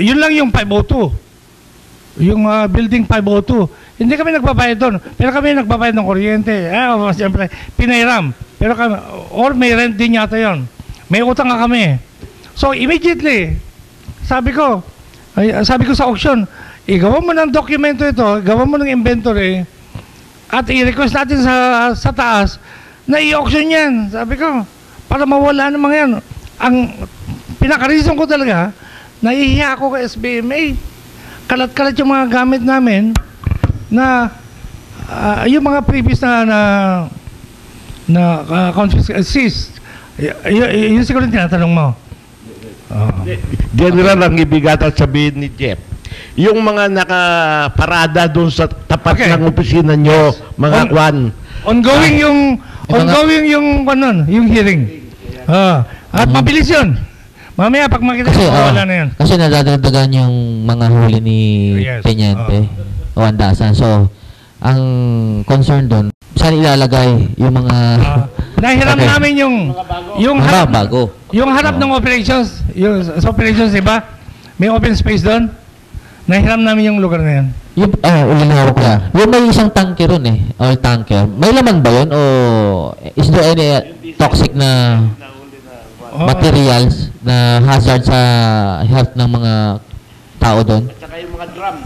Speaker 3: Yun lang yung 502. Yung building 502. Hindi kami nagbabayad doon. Pero kami nagbabayad ng kuryente. Siyempre, pinairam. Pero kami, or may rent din yata yun. May utang nga kami. So, immediately, sabi ko sa auction, igawa mo ng dokumento ito, gawa mo ng inventory, at i-request natin sa taas na i-auction yan. Sabi ko, para mawala naman yan. Ang pinaka-reason ko talaga, nahihiya ako kay SBMA. Kalat-kalat yung mga gamit namin na yung mga previous na seized. Yun siguro yung tinatanong mo.
Speaker 6: General, ang ibig ata sabihin ni Jeff, yung mga nakaparada doon sa tapat ng opisina nyo, mga kwan.
Speaker 3: Ongoing yung hearing. At mabilis yun. Mamaya pag makita ko, wala na yan.
Speaker 9: Kasi nadadagdagan yung mga huli ni Peñente o Andasan. So, ang concern doon, saan ilalagay yung mga...
Speaker 3: nahiram namin yung harap,
Speaker 9: bago.
Speaker 3: Yung harap ng operations, sa operations, diba? May open space doon. Nahiram namin yung lugar na yan.
Speaker 9: Ulinawak ko. Yung may isang tanker ron oil tanker. May laman ba yun? O is there any toxic na materials na hazard sa health ng mga tao doon?
Speaker 6: At saka yung mga drum.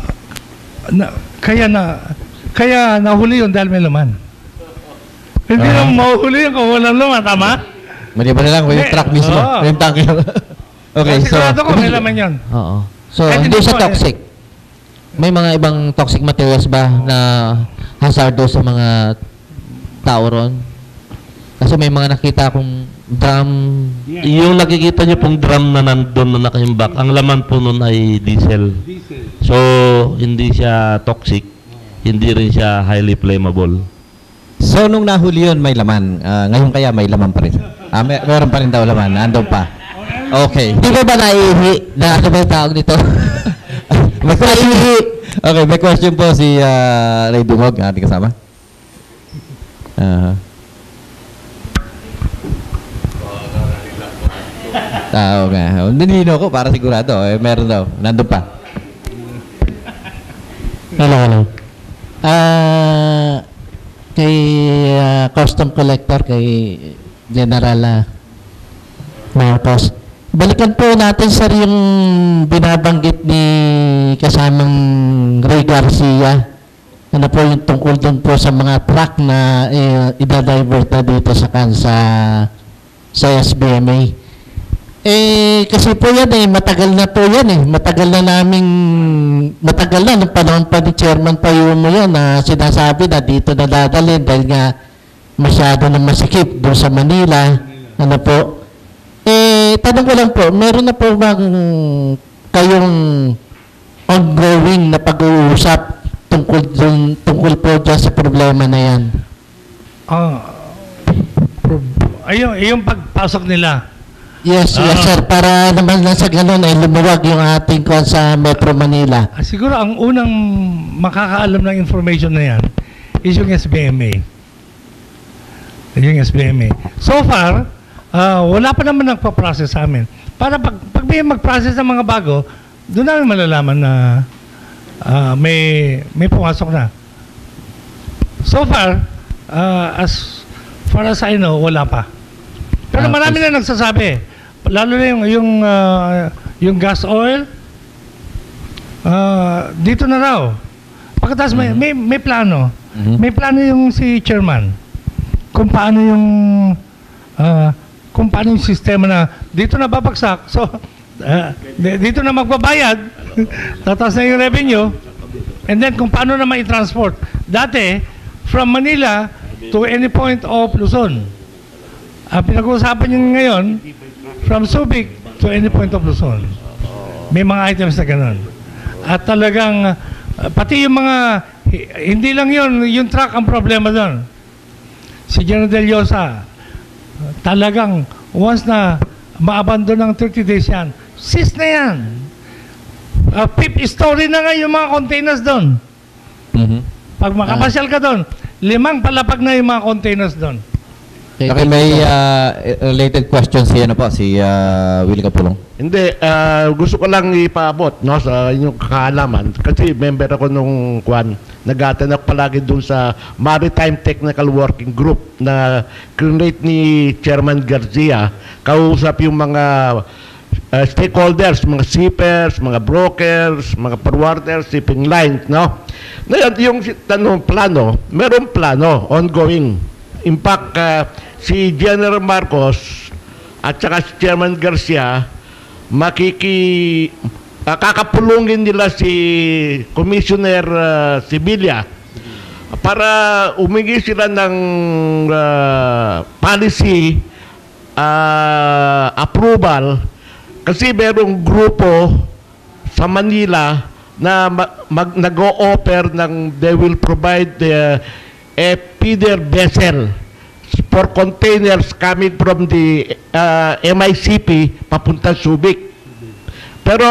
Speaker 3: Kaya nahuli yun dahil may laman. Hindi lang mahuli yun kung walang laman, tama?
Speaker 8: Maliban na lang, yung truck mismo. Yung tanker. Okay, so...
Speaker 3: Sigurado ko may laman yun.
Speaker 9: Oo. So, hindi siya toxic. May mga ibang toxic materials ba na hazardous sa mga tao ron? Kasi may mga nakita akong drum.
Speaker 10: Yung nakikita nyo pong drum na nandun na nakahimbak, ang laman po nun ay diesel. So, hindi siya toxic. Hindi rin siya highly flammable.
Speaker 8: So, nung nahuli yun, may laman. Ngayon kaya may laman pa rin. Meron pa rin daw laman. Nandun pa. Okay.
Speaker 9: Di ba naihi? Na ano ba yung tawag nito?
Speaker 8: Okay, may question po si Ray Dumog, ating kasama. Okay. Nilino ko para sigurado. Meron daw. Nandun pa.
Speaker 9: Hello. Kay custom collector, kay General Marcos. Balikan po natin, sir, yung binabanggit ni kasamang Ray Garcia. Ano po yung tungkol doon po sa mga truck na idadivert na dito sa SBMA. Kasi po yan matagal na po yan matagal na nung panahon pa ni Chairman Payumo yan na sinasabi na dito na dadalhin dahil nga masyado na masikip doon sa Manila. Ano po? Tanong ko lang po, meron na po bang kayong ongoing na pag-uusap tungkol po dyan sa problema na yan?
Speaker 3: Yung pagpasok nila.
Speaker 9: Yes, sir. Para naman lang sa ganun ay lumuwag yung ating kuwan sa Metro Manila.
Speaker 3: Siguro ang unang makakaalam ng information na yan is yung SBMA. Yung SBMA. So far, wala pa naman nagpa-process sa amin. Para pag may mag-process ng mga bago, doon namin malalaman na may pumasok na. So far, as far as I know, wala pa. Pero marami na nagsasabi. Lalo na yung gas oil, dito na raw. Pagkatapos may plano. May plano yung si Chairman. Kung paano yung sistema na dito na babagsak. So, dito na magbabayad. Tataas na yung revenue. And then kung paano na mai-transport. Dati, from Manila to any point of Luzon. Pinag-uusapan nyo ngayon, from Subic to any point of Luzon. May mga items na ganun. At talagang, pati yung mga, hindi lang yun, yung truck ang problema doon. Si General Del Llosa, talagang, once na maabandon ng 30 days yan, sis na yan. Fifth story na nga yung mga containers doon. Pag makapasyal ka doon, 5 palapag na yung mga containers doon.
Speaker 8: Okay, may related question si Willie Capulong.
Speaker 6: Hindi, gusto ko lang ipaabot sa inyong kaalaman kasi member ako nung nag-attack palagi dun sa Maritime Technical Working Group na create ni Chairman Garcia. Kausap yung mga stakeholders, mga shippers, mga brokers, mga forwarders, shipping lines, no? Ngayon, yung plano, meron plano, ongoing. In fact, si General Marcos at saka si Chairman Garcia kakapulungin nila si Commissioner Sibilia para umingi sila ng policy approval kasi merong grupo sa Manila na nag-o-offer they will provide a feeder vessel for containers coming from the MICP papunta Subic. Pero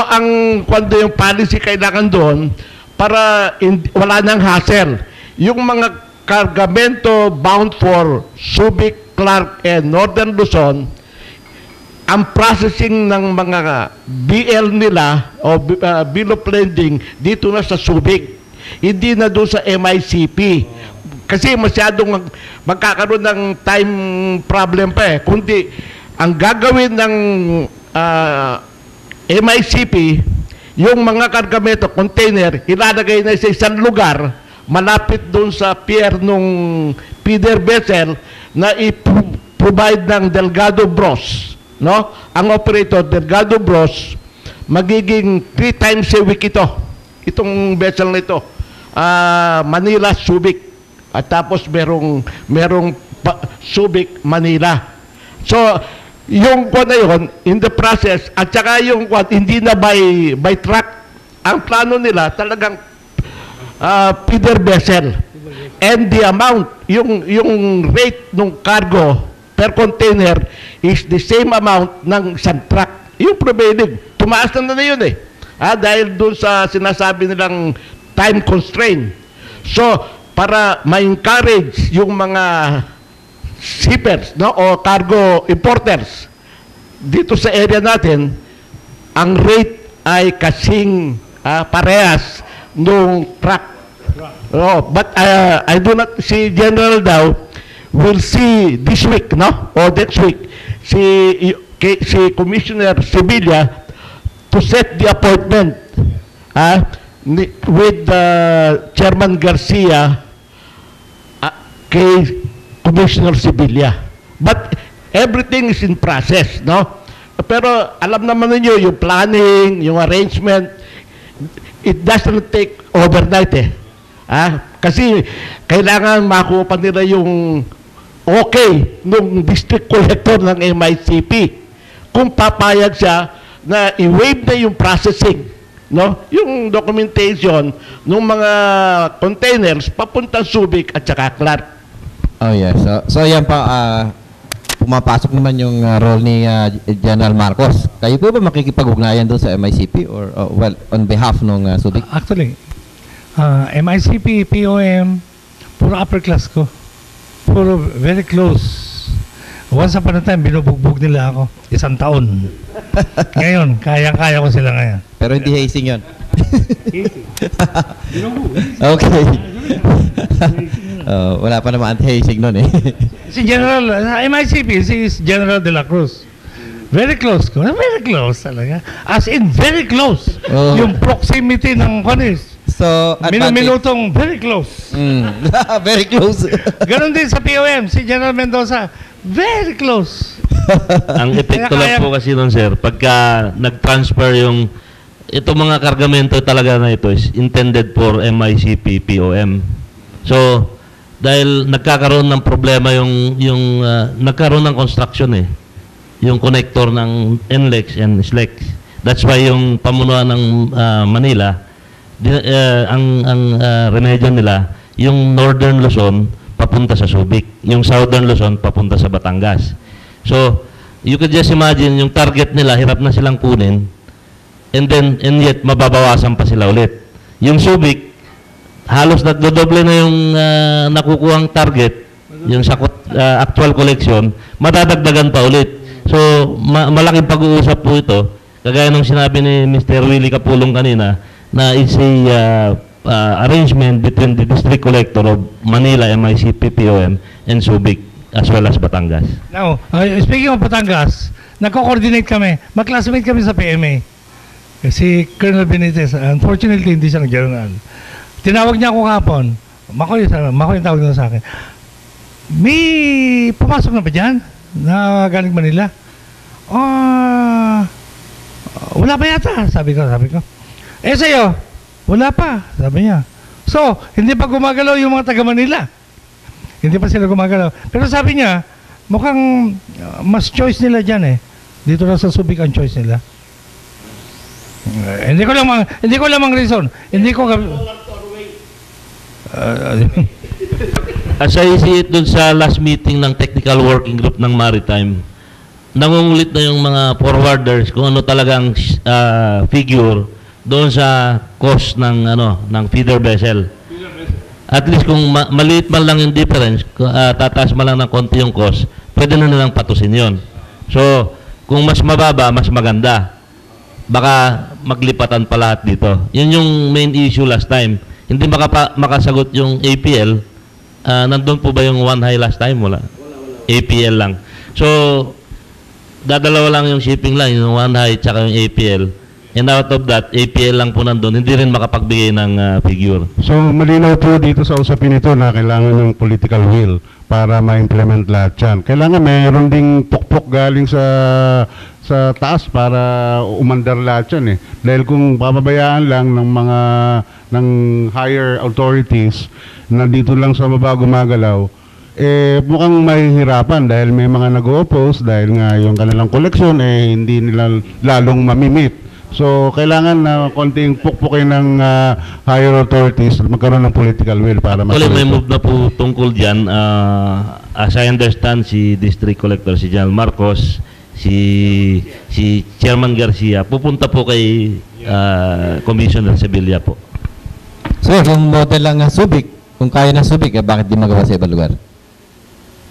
Speaker 6: kwando yung policy kailangan doon para wala nang hassle. Yung mga kargamento bound for Subic, Clark, and Northern Luzon, ang processing ng mga BL nila o bill of lading dito na sa Subic, hindi na doon sa MICP. Kasi masyadong magkakaroon ng time problem pa kundi ang gagawin ng MICP, yung mga kargamento, container, ilalagay na sa isang lugar, malapit doon sa pier nung feeder vessel na i-provide ng Delgado Bros. No? Ang operator, Delgado Bros, magiging 3 times a week itong vessel na ito. Manila, Subic. At tapos merong Subic, Manila. So, yung na yun, in the process, at saka yung hindi na by truck, ang plano nila talagang feeder vessel. And the amount, yung rate ng cargo per container is the same amount ng isang truck. Yung prevailing, tumaas na yun dahil dun sa sinasabi nilang time constraint. So, para ma-encourage yung mga shippers, no, o cargo importers dito sa area natin, ang rate ay kasing parehas nung truck. But I do not see General Daw will see this week, no? Or next week, si Commissioner Sevilla to set the appointment with Chairman Garcia kay Commissioner Sevilla. But everything is in process, no? Pero alam naman niyo yung planning, yung arrangement, it doesn't take overnight kasi kailangan makuha pa nila yung okay nung district collector ng MICP kung papayag siya na i-waive na yung processing, no? Yung documentation ng mga containers papuntang Subic at saka Clark.
Speaker 8: Oh yes. So yan pa, pumapasok naman yung role ni General Marcos. Kayo po ba makikipag-ugnayan doon sa MICP or well, on behalf ng Subic?
Speaker 3: Actually, MICP, POM, puro upper class ko. Puro very close. Once upon a time, binubugbog nila ako. 1 taon. Ngayon, kaya-kaya ko sila ngayon.
Speaker 8: Pero hindi hazing yun. Okay. Wala pa naman anti-hazing nun eh.
Speaker 3: Si General, MICP, si General De La Cruz. Very close ko. Very close talaga. As in, very close. Yung proximity ng kanis.
Speaker 8: So,
Speaker 3: minutong very close.
Speaker 8: Very close.
Speaker 3: Ganon din sa POM, si General Mendoza. Very close.
Speaker 10: Ang epekto lang po kasi nun, sir, pagka nag-transfer yung itong mga kargamento talaga na ito is intended for MICP, POM. So, dahil nagkakaroon ng problema yung nagkaroon ng construction yung connector ng NLEX and SLEX. That's why yung pamunuan ng Manila, ang remedyo nila, yung Northern Luzon papunta sa Subic, yung Southern Luzon papunta sa Batangas. So, you could just imagine yung target nila, hirap na silang kunin, and yet mababawasan pa sila ulit. Yung Subic, halos nagdodoble na yung nakukuhang target, yung sa actual collection, madadagdagan pa ulit. So, malaking pag-uusap po ito, kagaya ng sinabi ni Mr. Willie Capulong kanina, na it's a arrangement between the district collector of Manila, MICP, POM, and Subic, as well as Batangas.
Speaker 3: Now, speaking of Batangas, nagko-coordinate kami. Mag-classmate kami sa PMA. Si Colonel Benitez, unfortunately, hindi siya nag-general. Tinawag niya ako kapon. Makoy yung tawag na sa akin. May pumasok na ba dyan? Na galing Manila? Wala pa yata, sabi ko. Sa'yo, wala pa, sabi niya. So, hindi pa gumagalaw yung mga taga Manila. Hindi pa sila gumagalaw. Pero sabi niya, mukhang mas choice nila dyan Dito na sa Subic ang choice nila. Hindi ko lamang reason.
Speaker 10: As I see it dun sa last meeting ng Technical Working Group ng Maritime, nangungulit na yung mga forwarders kung ano talagang figure doon sa cost ng feeder vessel. At least kung maliit man lang yung difference, tataas man lang ng konti yung cost, pwede na nilang patusin yon. So, kung mas mababa, mas maganda. Baka maglipatan pa lahat dito. Yun yung main issue last time. Hindi makasagot yung APL. Nandun po ba yung One High last time? Wala. APL lang. So, dadalawa lang yung shipping line, yung One High tsaka yung APL. And out of that, APL lang po nandun. Hindi rin makapagbigay ng figure. So,
Speaker 5: malinaw po dito sa usapin ito na kailangan ng political will para ma-implement lahat yan. Kailangan mayroon ding pukpok galing sa taas para umandar lahat yan Dahil kung papabayaan lang ng higher authorities na dito lang sa baba gumagalaw, mukhang mahihirapan dahil may mga nag-oppose dahil nga yung kanilang koleksyon hindi nila lalong mamimit. So, kailangan na konting pukpukin ng higher authorities magkaroon ng political will para
Speaker 10: actually, may move na po tungkol dyan. As I understand, si District Collector, si General Marcos, si Chairman Garcia, pupunta po kay Commissioner Sevilla po.
Speaker 8: So, kung model lang ng Subic, kung kaya ng Subic, bakit di magawa sa ibang lugar?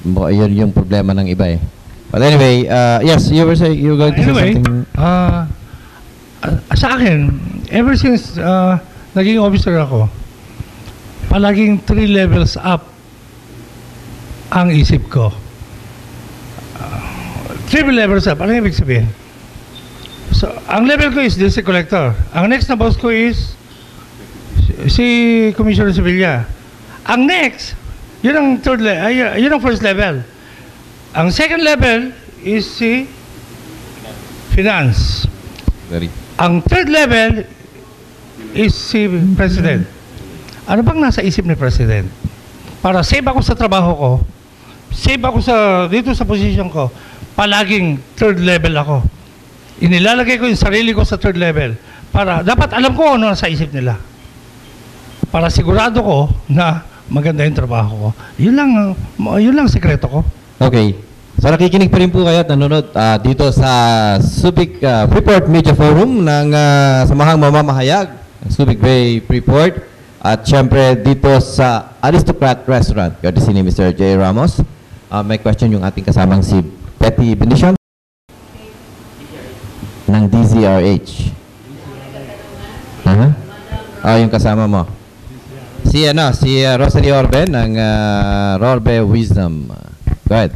Speaker 8: Yun yung problema ng iba But anyway, yes, you were going to say something.
Speaker 3: Sa akin, ever since naging officer ako, palaging 3 levels up ang isip ko. 3 levels up, ano ibig sabihin? So, ang level ko is district collector. Ang next na boss ko is si Commissioner Sevilla. Ang next, yun ang yun ang first level. Ang second level is si Finance. Ang third level is si President. Ano bang nasa isip ni President? Para save ako sa trabaho ko, save ako dito sa position ko, palaging third level ako. Inilalagay ko yung sarili ko sa third level. Para, dapat alam ko ano nasa isip nila. Para sigurado ko na maganda yung trabaho ko. Yun lang sekreto ko.
Speaker 8: Okay. So nakikinig pa rin po kayo at nanonood dito sa Subic Freeport Media Forum ng Samahang Mamamahayag, Subic Bay Freeport, at syempre dito sa Aristocrat Restaurant. Courtesy ni Mr. J. Ramos. May question yung ating kasamang si Betty Bendition ng DZRH. Yung kasama mo. Si Rosalie Orbe ng Rorbe Wisdom. Go ahead.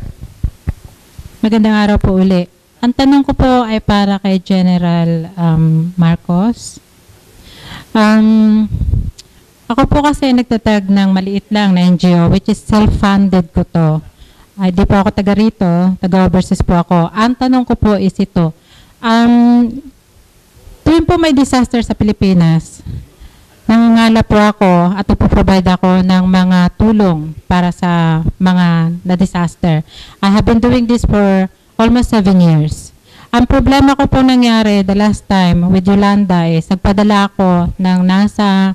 Speaker 11: Magandang araw po uli. Ang tanong ko po ay para kay General Marcos. Ako po kasi nagtatag ng maliit lang na NGO, which is self-funded ko to. Di po ako taga rito, taga-overseas po ako. Ang tanong ko po is ito. Tuwing po may disaster sa Pilipinas, nangangala po ako at provide ako ng mga tulong para sa mga na-disaster. I have been doing this for almost 7 years. Ang problema ko po nangyari the last time with Yolanda is nagpadala ako ng nasa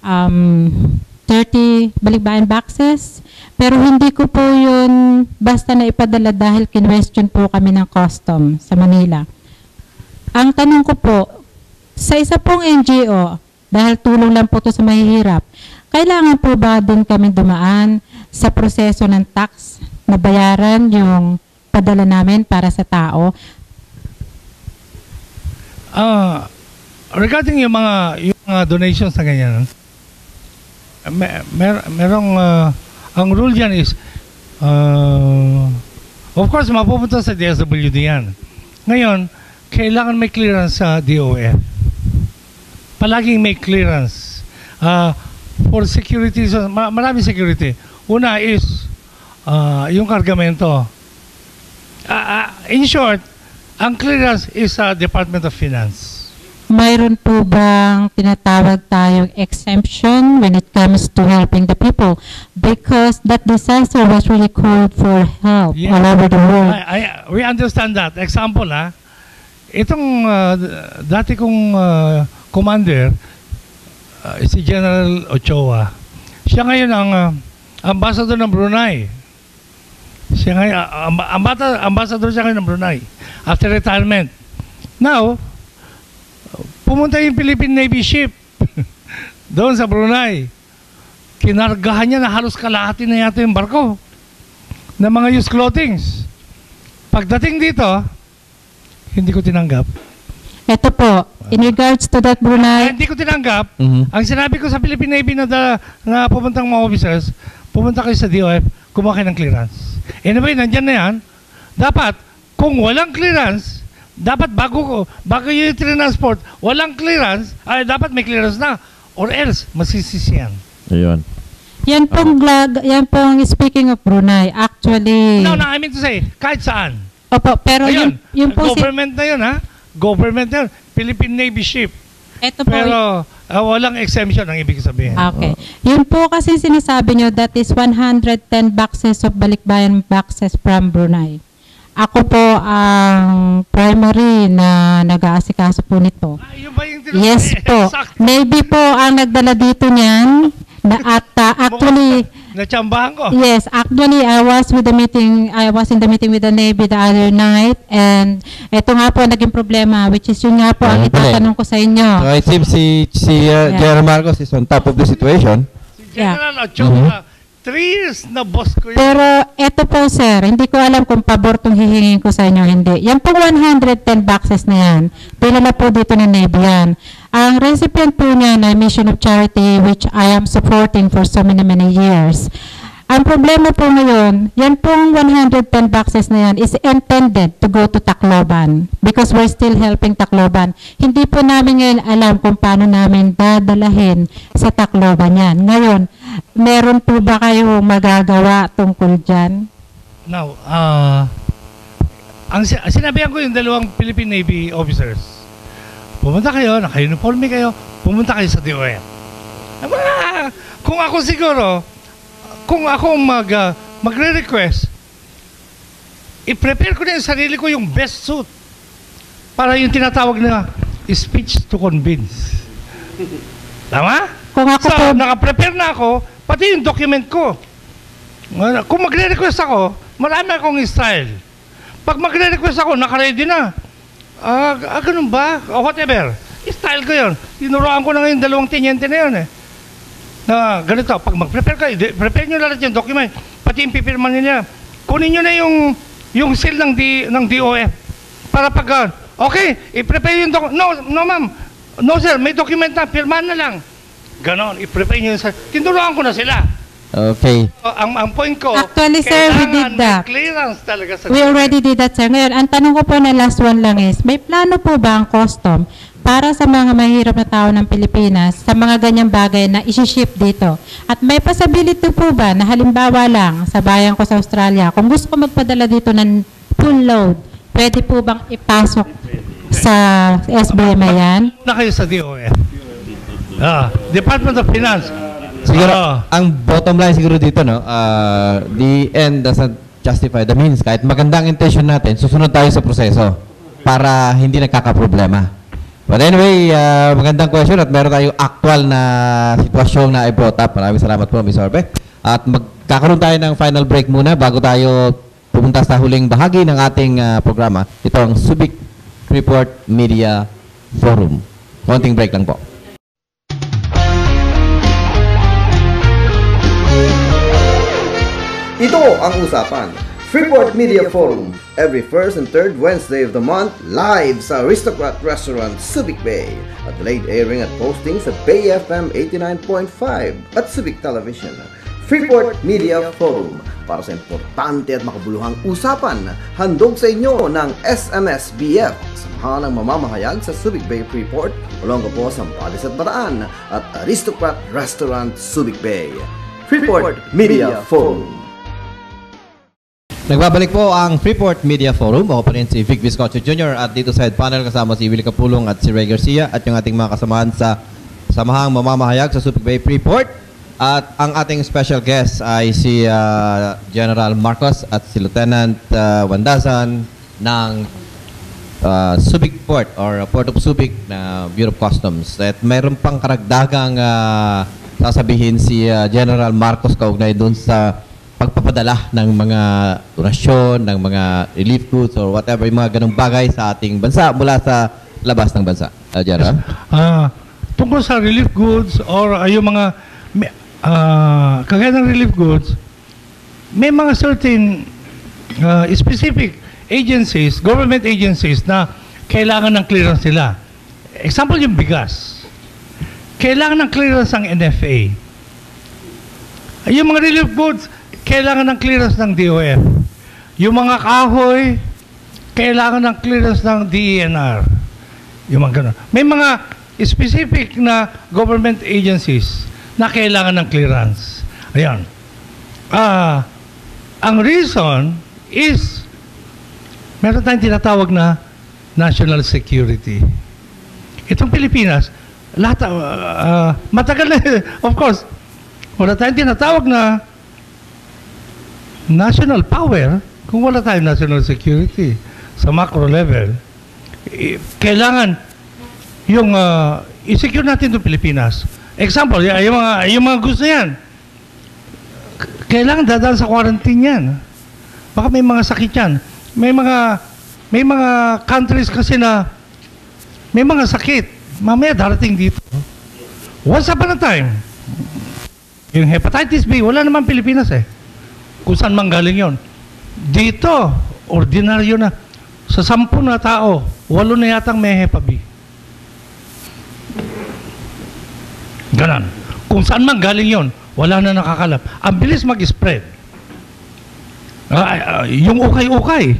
Speaker 11: 30 balikbayan boxes, pero hindi ko po yun basta na ipadala dahil kinwestiyon po kami ng custom sa Manila. Ang tanong ko po, sa isa pong NGO, dahil tulong lang po ito sa mahihirap, kailangan po ba din kami dumaan sa proseso ng tax na bayaran yung padala namin para sa tao?
Speaker 3: Regarding yung mga donations na ganyan, merong ang rule yan is of course mapupunta sa DSWD yan. Ngayon, kailangan may clearance sa DOF. Palaging may clearance for security. Maraming security. Una is yung kargamento. In short, ang clearance is Department of Finance.
Speaker 11: Mayroon po bang tinatawag tayong exemption when it comes to helping the people? Because that disaster was really called for help all over the world.
Speaker 3: We understand that. Example, itong dati kong commander, si General Ochoa, siya ngayon ang ambassador ng Brunei. Siya ngayon, ambassador siya ngayon ng Brunei after retirement. Now, pumunta yung Philippine Navy ship doon sa Brunei. Kinargahan niya na halos kalahati na yata yung barko ng mga used clothings. Pagdating dito, hindi ko tinanggap.
Speaker 11: Ito po, in regards to that Brunei...
Speaker 3: Hindi ko tinanggap. Ang sinabi ko sa Philippine Navy na pupuntang mga officers, pumunta kayo sa DOF, kumuha kayo ng clearance. Anyway, nandyan na yan. Dapat, kung walang clearance, dapat bago yung transport, walang clearance, ay dapat may clearance na. Or else, masisisiyan.
Speaker 8: Ayun.
Speaker 11: Yan pong speaking of Brunei, actually...
Speaker 3: No, I mean to say, kahit saan.
Speaker 11: Opo, pero
Speaker 3: ayun,
Speaker 11: yung po
Speaker 3: government na yun, ha? Government na yun. Philippine Navy ship.
Speaker 11: Ito po,
Speaker 3: pero walang exemption ang ibig sabihin.
Speaker 11: Okay. Yun po kasi sinasabi nyo, that is 110 boxes of balikbayan boxes from Brunei. Ako po ang primary na nag-aasikaso po nito. Yes po. Maybe po ang nagdala dito niyan na at actually
Speaker 3: natsambahan ko.
Speaker 11: Yes, actually I was in the meeting with the Navy the other night, and ito nga po naging problema, which is yun nga po ang itatanong ko sa inyo.
Speaker 8: So it seems si General Marcos is on top of the situation.
Speaker 3: Si General Ochoa, 3 years na boss ko yun.
Speaker 11: Pero eto po sir, hindi ko alam kung pabor tong hihingin ko sa inyo, hindi. Yan pong 110 boxes na yan, dinala po dito ng Navy yan. Ang recipient po niya na Mission of Charity, which I am supporting for so many years. Ang problema po ngayon, yan pong 110 boxes na yan is intended to go to Tacloban because we're still helping Tacloban. Hindi po namin ngayon alam kung paano namin dadalahin sa Tacloban yan. Ngayon, meron po ba kayo magagawa tungkol dyan?
Speaker 3: Now, sinabihan ko yung dalawang Philippine Navy officers, pumunta kayo, naka-uniforme kayo, pumunta kayo sa DOF. Kung ako siguro, kung ako magre-request, i-prepare ko na yung sarili ko yung best suit para yung tinatawag na speech to convince. Tama?
Speaker 11: Kung ako
Speaker 3: so,
Speaker 11: po,
Speaker 3: naka-prepare na ako, pati yung document ko. Kung magre-request ako, marami akong style. Pag magre-request ako, naka-ready na. Ganun ba? Whatever. Style ko yun. Tinuruan ko na ngayon dalawang tinyente na yun eh. Na ganito, pag mag-prepare kayo, prepare nyo lahat yung document, pati yung pipirman nyo. Kunin nyo na yung seal ng DOF. Para pag, okay, i-prepare yung document. No ma'am, no sir, may document na, pirmahan na lang. Ganon, i-prepare nyo yung tinuruan ko na sila.
Speaker 8: Okay.
Speaker 3: Ang point ko,
Speaker 11: actually sir, we did that.
Speaker 3: Clearance talaga sa
Speaker 11: We already did that sir. Ngayon, ang tanong ko po na last one lang is, may plano po ba ang custom para sa mga mahirap na tao ng Pilipinas sa mga ganyang bagay na isi-ship dito? At may possibility po ba na halimbawa lang sa bayan ko sa Australia, kung gusto ko magpadala dito ng full load, pwede po bang ipasok sa SBMA yan?
Speaker 3: Na kayo sa DOF. Department of Finance.
Speaker 8: Siguro, ang bottom line siguro dito, no, the end doesn't justify the means. Kahit magandang intention natin, susunod tayo sa proseso para hindi nagkakaproblema. But anyway, magandang question at meron tayong actual na sitwasyon na i-brought up. Maraming salamat po, Ms. Orbe. At magkakaroon tayo ng final break muna bago tayo pumunta sa huling bahagi ng ating programa. Ito ang Subic Report Media Forum. Konting break lang po.
Speaker 1: Ito ang usapan. Freeport Media Forum, every first and third Wednesday of the month, live sa Aristocrat Restaurant, Subic Bay. At late airing at posting sa Bay FM 89.5 at Subic Television. Freeport Media Forum, para sa importante at makabuluhang usapan, handog sa inyo ng SMSBF, samahan ng mamamahayag sa Subic Bay Freeport, Olongapo po sa Sambales at Bataan, at Aristocrat Restaurant, Subic Bay. Freeport Media Forum.
Speaker 8: Nagbabalik po ang Freeport Media Forum. Ako pa rin si Vic Viscocho Jr. at dito sa head panel kasama si Willie Capulong at si Ray Garcia at yung ating mga kasamahan sa samahang mamamahayag sa Subic Bay Freeport. At ang ating special guest ay si General Marcos at si Lieutenant Wandasan ng Subic Port or Port of Subic na Bureau of Customs. At mayroon pang karagdagang sasabihin si General Marcos kaugnay doon sa pagpapadala ng mga donasyon, ng mga relief goods or whatever, yung mga ganong bagay sa ating bansa mula sa labas ng bansa. General?
Speaker 3: Tungkol sa relief goods or yung mga kagaya ng relief goods, may mga certain specific agencies, government agencies na kailangan ng clearance nila. Example yung bigas. Kailangan ng clearance ng NFA. Yung mga relief goods, kailangan ng clearance ng DOF. Yung mga kahoy, kailangan ng clearance ng DENR. Yung mga ganun. May mga specific na government agencies na kailangan ng clearance. Ayan. Ang reason is meron tayong tinatawag na national security. Itong Pilipinas, lahat, matagal na, of course, wala tayong tinatawag na national power kung wala tayong national security sa macro level. Kailangan yung i-secure natin itong Pilipinas. Example, yung mga gusto yan, kailangan dadaan sa quarantine yan. Baka may mga sakit yan. May mga countries kasi na may mga sakit. Mamaya darating dito. Once upon a time, Yung hepatitis B, wala naman Pilipinas eh. Kung saan man galing yun. Dito, ordinaryo na. Sa 10 na tao, 8 na yatang may Hepa B. Ganon. Kung saan man galing yun, wala na nakakalap. Ang bilis mag-spread. Yung ukay-ukay.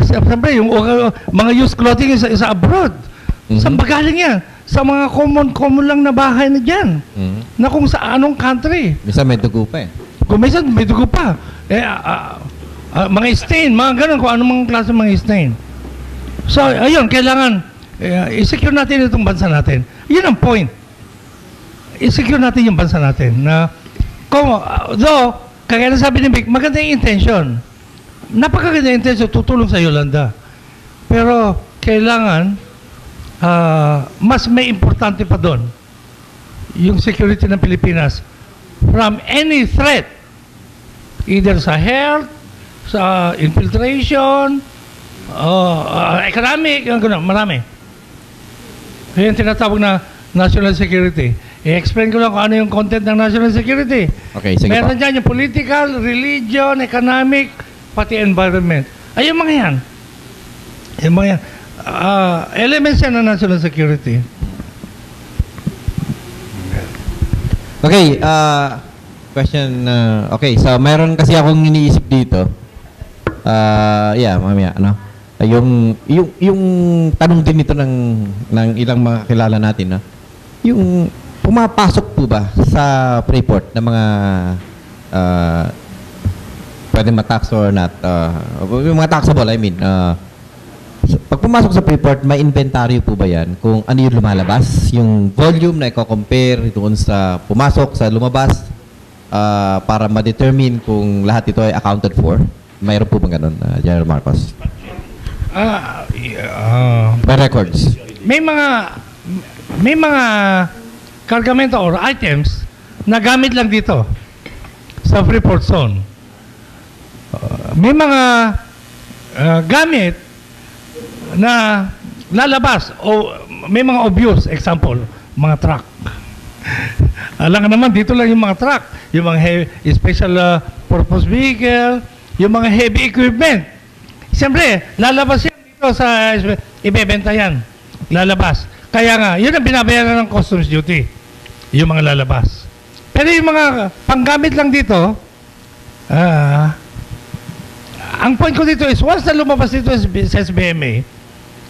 Speaker 3: Siyempre, yung mga used clothing sa abroad. Saan ba galing yan? Sa mga common lang na bahay na dyan. Na kung sa anong country.
Speaker 8: Minsan may dugo pa eh.
Speaker 3: Kung minsan may dugo pa. Mga stain, mga ganun, kung anong mga klase mga stain. So, ayun, kailangan i-secure natin itong bansa natin. Yun ang point. I-secure natin yung bansa natin. Na, though, kagaya na sabi ni Vic, maganda yung intention. Napakaganda yung intention, tutulong sa Yolanda. Pero, kailangan, mas may importante pa doon yung security ng Pilipinas from any threat, either sa health, sa infiltration, economic, marami. Yung tinatawag na national security. I-explain ko lang kung ano yung content ng national security.
Speaker 8: Okay, sige.
Speaker 3: Meron dyan yung political, religion, economic, pati environment. Ay, yung mga yan. Yung mga yan. Elements yan ng national security.
Speaker 8: Okay, question, okay, so mayroon kasi akong iniisip dito. Mamaya, ano? Yung tanong din ito ng ilang mga kilala natin, no? Yung pumapasok po ba sa Freeport ng mga pwede matax or not, yung mga taxable, I mean, pag pumasok sa Freeport, may inventory po ba yan? Kung ano yung lumalabas? Yung volume na i-compare doon sa pumasok, sa lumabas, para ma-determine kung lahat ito ay accounted for? Mayroon po bang ganun, General Marcos? By records.
Speaker 3: May mga kargamento or items na gamit lang dito sa Freeport Zone. May mga gamit na lalabas o may mga obvious, example, mga truck. Alam naman, dito lang yung mga truck, yung mga special purpose vehicle, yung mga heavy equipment. Siyempre, lalabas yan dito sa ibebenta yan. Lalabas. Kaya nga, yun ang binabayaran ng customs duty. Yung mga lalabas. Pero yung mga panggamit lang dito, ang point ko dito is, once na lumabas dito sa SBMA,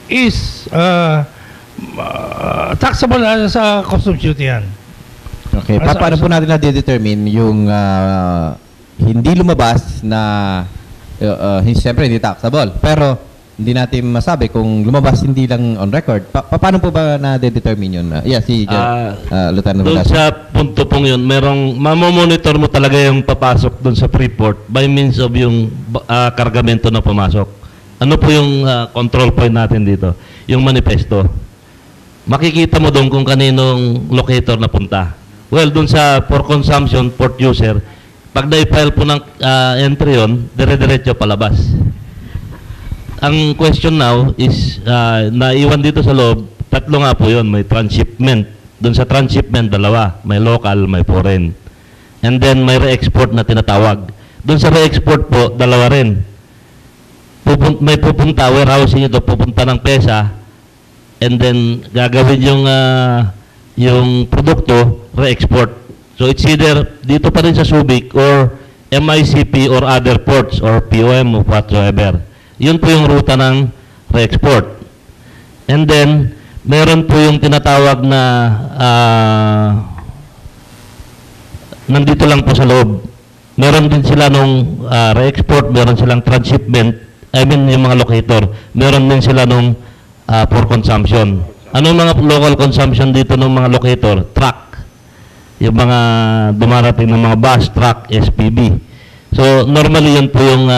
Speaker 3: is taxable sa customs duty yan.
Speaker 8: Okay, paano po natin na-determine yung hindi lumabas na siyempre hindi taxable, pero hindi natin masabi kung lumabas hindi lang on record. Paano po ba na-determine yun? Si Lieutenant
Speaker 10: doon sa punto pong yun, merong mamomonitor mo talaga yung papasok doon sa Freeport by means of yung kargamento na pumasok. Ano po yung control point natin dito? Yung manifesto. Makikita mo doon kung kaninong locator na punta. Well, doon sa for consumption, port user, pag na-file po ng entry yun, dire-diretso palabas. Ang question now is, naiwan dito sa loob, 3 nga po yun. May transshipment. Doon sa transshipment, 2. May local, may foreign. And then may re-export na tinatawag. Doon sa re-export po, 2 rin. May pupunta, warehousing ito, pupunta ng PESA, and then gagawin yung produkto, re-export. So it's either dito pa rin sa Subic or MICP or other ports or POM or whatsoever. Yun po yung ruta ng re-export. And then, meron po yung tinatawag na nandito lang po sa loob. Meron din sila nung re-export, meron silang transshipment, yung mga locator, meron din sila nung for consumption. Anong mga local consumption dito ng mga locator? Truck. Yung mga dumarating ng mga bus, truck, SPB. So, normally yun po yung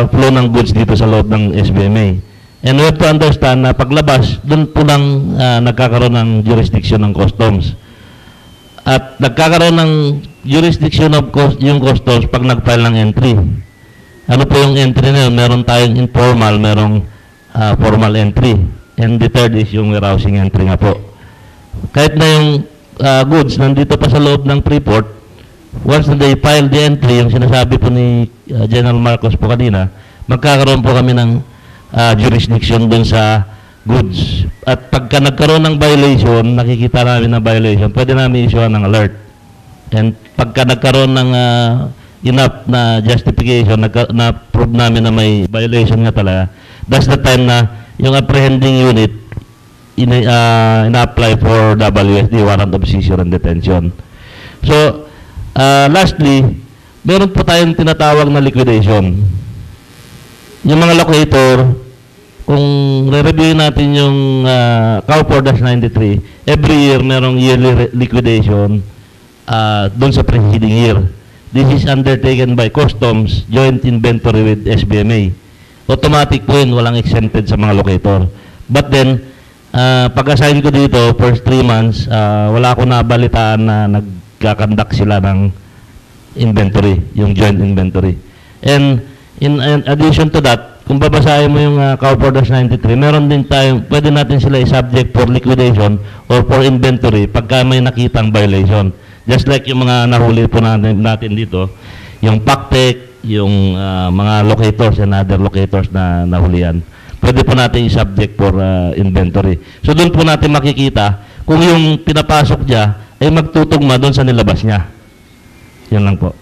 Speaker 10: flow ng goods dito sa loob ng SBMA. And we have to understand na paglabas, doon po lang nagkakaroon ng jurisdiction ng customs. At nagkakaroon ng jurisdiction of yung customs pag nag-file ng entry. Ano po yung entry na yun? Meron tayong informal, merong formal entry. And the third is yung warehousing entry nga po. Kahit na yung goods nandito pa sa loob ng Freeport, once na they file the entry, yung sinasabi po ni General Marcos po kanina, magkakaroon po kami ng jurisdiction dun sa goods. At pagka nagkaroon ng violation, nakikita namin na violation, pwede namin issue ng alert. And pagka nagkaroon ng enough na justification, na-prove namin na may violation nga talaga, that's the time na yung apprehending unit ina-apply for WSD, warrant of seizure and detention. So, lastly, meron po tayong tinatawag na liquidation. Yung mga locator, kung re-review natin yung CAW 4-93, every year merong yearly liquidation doon sa preceding year. This is undertaken by Customs, joint inventory with SBMA. Automatic po yun, walang exempted sa mga locator. But then, pag-assign ko dito, first 3 months, wala ko nabalitaan na nagkakandak sila ng inventory, yung joint inventory. And in addition to that, kung babasahin mo yung CAW 4-93, meron din tayong, pwede natin sila i-subject for liquidation or for inventory pagka may nakitang violation. Just like yung mga nahuli po natin dito, yung PACTEC, yung mga locators and other locators na nahulihan, pwede po natin i-subject for inventory. So doon po natin makikita kung yung pinapasok niya ay magtutugma doon sa nilabas niya. Yan lang po.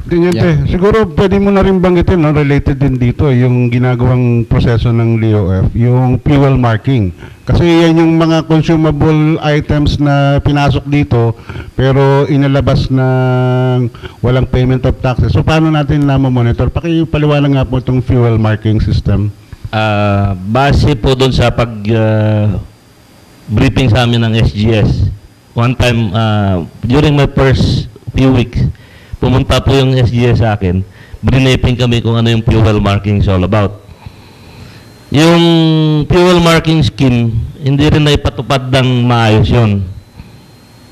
Speaker 5: Teniente, siguro pwede mo na rin banggitin, no, related din dito, yung ginagawang proseso ng LEOF, yung fuel marking. Kasi yan yung mga consumable items na pinasok dito, pero inalabas na walang payment of taxes. So, paano natin monitor? Pakipaliwanag nga po itong fuel marking system.
Speaker 10: Base po doon sa briefing sa amin ng SGS, one time, during my first few weeks, pumunta po yung SGS sa akin, briefing kami kung ano yung fuel marking is all about. Yung fuel marking scheme, hindi rin na ipatupad ng maayos yun.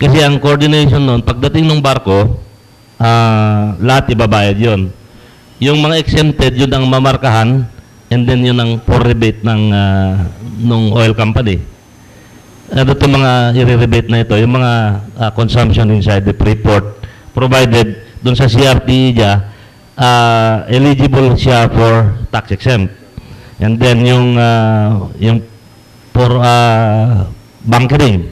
Speaker 10: Kasi ang coordination nun, pagdating ng barko, lahat ibabayad yun. Yung mga exempted, yun ang mamarkahan, and then yun ang for rebate ng oil company. Ano itong mga i-rebate na ito? Yung mga consumption inside the Freeport, provided doon sa CRTE niya, eligible siya for tax exempt. And then yung for bunkering.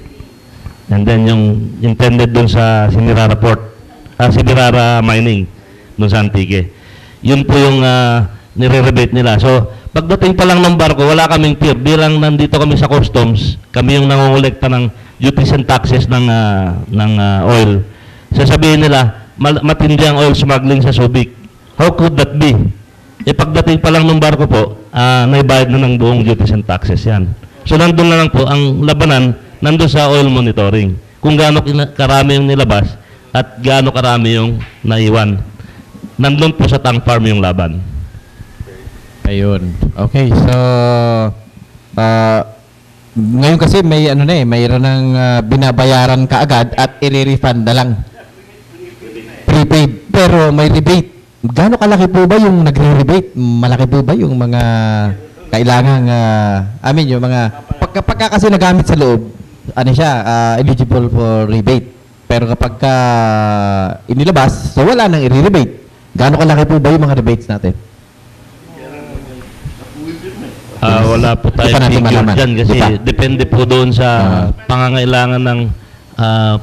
Speaker 10: And then yung intended doon sa Sinirara Port, Sinirara Mining, doon sa Antique. Yun po yung nire-rebate nila. So, pagdating pa lang ng barko, wala kaming tier. Bilang nandito kami sa customs, kami yung nangongolekta ng duties and taxes ng oil. Sasabihin nila, matindi ang oil smuggling sa Subic. How could that be? Pagdating pa lang ng barko po, naibayad na ng buong duties and taxes yan. So, nandun na lang po, ang labanan, nandun sa oil monitoring. Kung gaano karami yung nilabas at gaano karami yung naiwan. Nandun po sa tank farm yung laban.
Speaker 8: Ayun. Okay, so ngayon kasi may mayroon ng binabayaran kaagad at i-refund na lang. Prepaid, pero may rebate. Gaano kalaki po ba yung nagre-rebate? Malaki po ba yung mga kailangang yung mga pagka kasi nagamit sa loob, eligible for rebate. Pero kapag inilabas, so wala nang i-rebate. Gaano kalaki po ba yung mga rebates natin?
Speaker 10: Wala po tayong figure dyan kasi depende po doon sa pangangailangan ng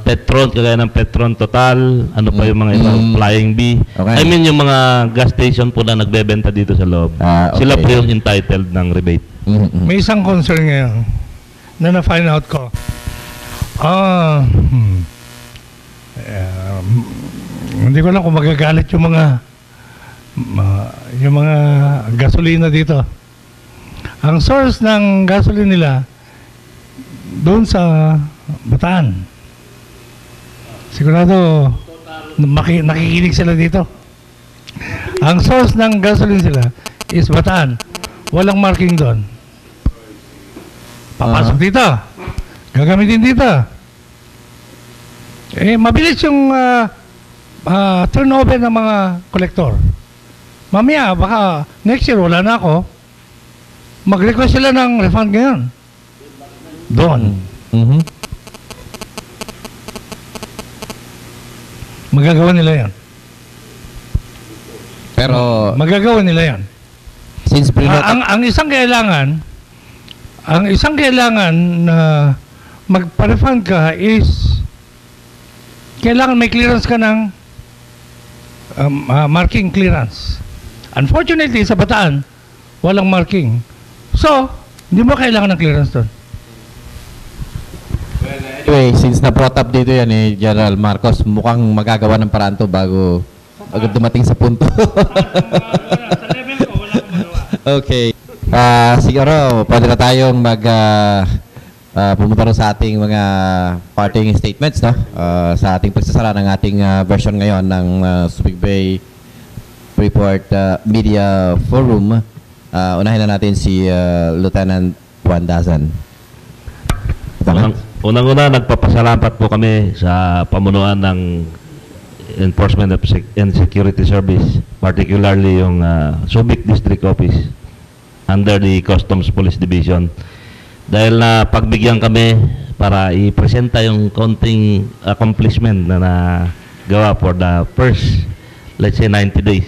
Speaker 10: Petron, kagaya ng Petron Total, ano pa yung mga ibang Flying Bee. Okay. I mean yung mga gas station po na nagbebenta dito sa loob. Okay. Sila po yung entitled ng rebate.
Speaker 3: May isang concern ngayon na na-find out ko. Hindi ko lang kung magagalit yung mga gasolina dito. Ang source ng gasoline nila doon sa Bataan. Sigurado nakikinig sila dito. Ang source ng gasoline sila is Bataan. Walang marking doon. Papasok dito. Gagamitin dito. Mabilis yung turnover ng mga kolektor. Mamaya, baka next year wala na ako. Mag-request sila ng refund ngayon. Doon. Magagawa nila yan.
Speaker 8: Pero
Speaker 3: Magagawa nila yan.
Speaker 8: since
Speaker 3: Ang isang kailangan na magpa-refund ka is kailangan may clearance ka ng marking clearance. Unfortunately, sa Bataan, walang marking. So, hindi mo kailangan ng clearance doon.
Speaker 8: Anyway, since na-brought up dito yan General Marcos, mukhang magagawa ng paraan to bago dumating sa punto. Okay. Siguro, pwede na tayong pumunta sa ating mga parting statements, no? Sa ating pagsasara ng ating version ngayon ng Subic Bay Freeport Media Forum. Unahin na natin si Lieutenant Juan Dazan.
Speaker 10: Unang-una, nagpapasalamat po kami sa pamunuan ng Enforcement and Security Service, particularly yung Subic District Office under the Customs Police Division. Dahil na pagbigyan kami para i-presenta yung konting accomplishment na nagawa for the first, let's say, 90 days.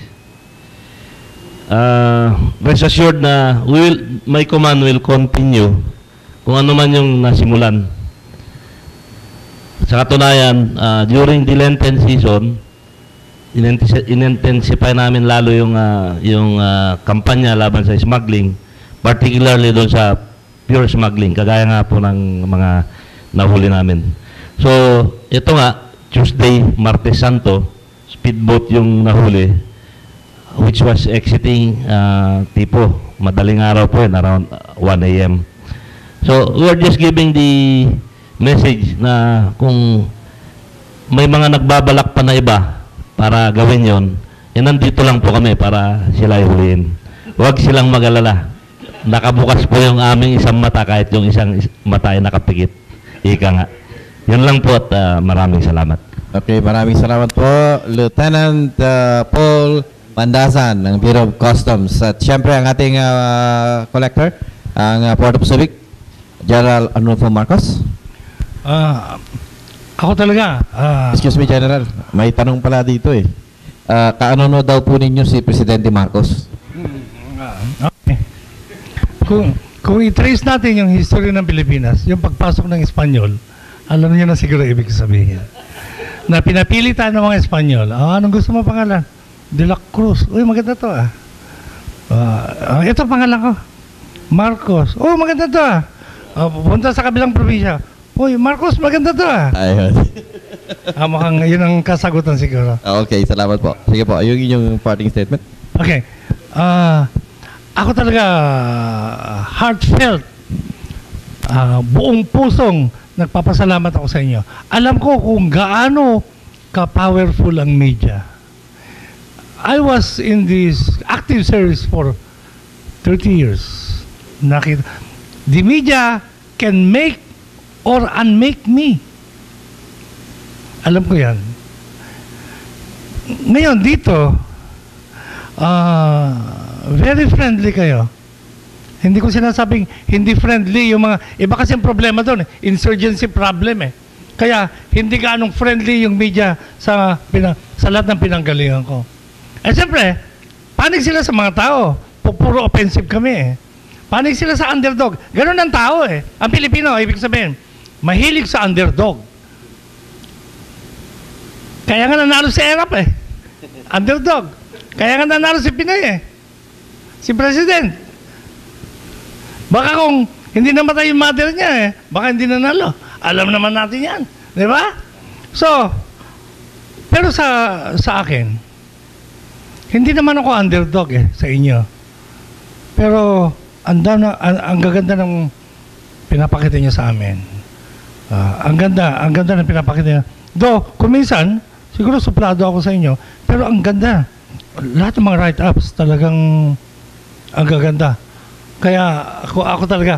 Speaker 10: Rest assured na my command will continue kung ano man yung nasimulan. Sa katunayan, during the Lenten season, in-intensify namin lalo yung kampanya laban sa smuggling, particularly doon sa pure smuggling, kagaya nga po ng mga nahuli namin. So, ito nga, Tuesday, Martes Santo, speedboat yung nahuli, which was exiting Tipo. Madaling araw po yun, around 1 a.m. So, we are just giving the message na kung may mga nagbabalak pa na iba para gawin yon, nandito lang po kami para sila ihuliin. Huwag silang mag-alala. Nakabukas po yung aming isang mata kahit yung isang mata ay nakapikit. Ika nga. Yan lang po at maraming salamat.
Speaker 8: Okay, maraming salamat po, Lieutenant Paul Pandazan ng Bureau of Customs. At syempre ang ating collector, ang Port of Subic, General Arnulfo Marcos.
Speaker 3: Ako talaga.
Speaker 8: Excuse me, General. May tanong pala dito eh. Kaano daw po ninyo si Presidente Marcos?
Speaker 3: Okay. Kung i-trace natin yung history ng Pilipinas, yung pagpasok ng Espanyol, alam niyo na siguro ibig sabihin. Na pinapili tayo ng mga Espanyol. Anong gusto mo pangalan? De la Cruz. Uy, maganda to ito pangalan ko. Marcos. Oh, maganda to pupunta sa kabilang probinsya. Uy, Marcos, maganda to
Speaker 8: Ayun.
Speaker 3: mukhang yun ang kasagutan siguro.
Speaker 8: Okay, salamat po. Sige po, yung inyong parting statement.
Speaker 3: Okay. Ako talaga heartfelt, buong pusong nagpapasalamat ako sa inyo. Alam ko kung gaano ka-powerful ang media. I was in this active service for 30 years. The media can make or unmake me. Alam ko yan. Ngayon, dito, very friendly kayo. Hindi ko sinasabing hindi friendly yung mga, iba kasi ang problema doon, insurgency problem Kaya, hindi gaanong friendly yung media sa lahat ng pinanggalingan ko. Siyempre, panig sila sa mga tao. Puro offensive kami Panig sila sa underdog. Ganun ang tao Ang Pilipino, ibig sabihin, mahilig sa underdog. Kaya nga nanalo si Erap Underdog. Kaya nga nanalo si Pinoy Si President. Baka kung hindi namatay yung mother niya baka hindi nanalo. Alam naman natin yan. Di ba? So, pero sa akin, hindi naman ako underdog sa inyo. Pero, ang gaganda ng pinapakita niya sa amin. Ang ganda ng pinapakita niya. Though, kung minsan, siguro suplado ako sa inyo, pero ang ganda. Lahat ng mga write-ups talagang ang gaganda. Kaya ako talaga,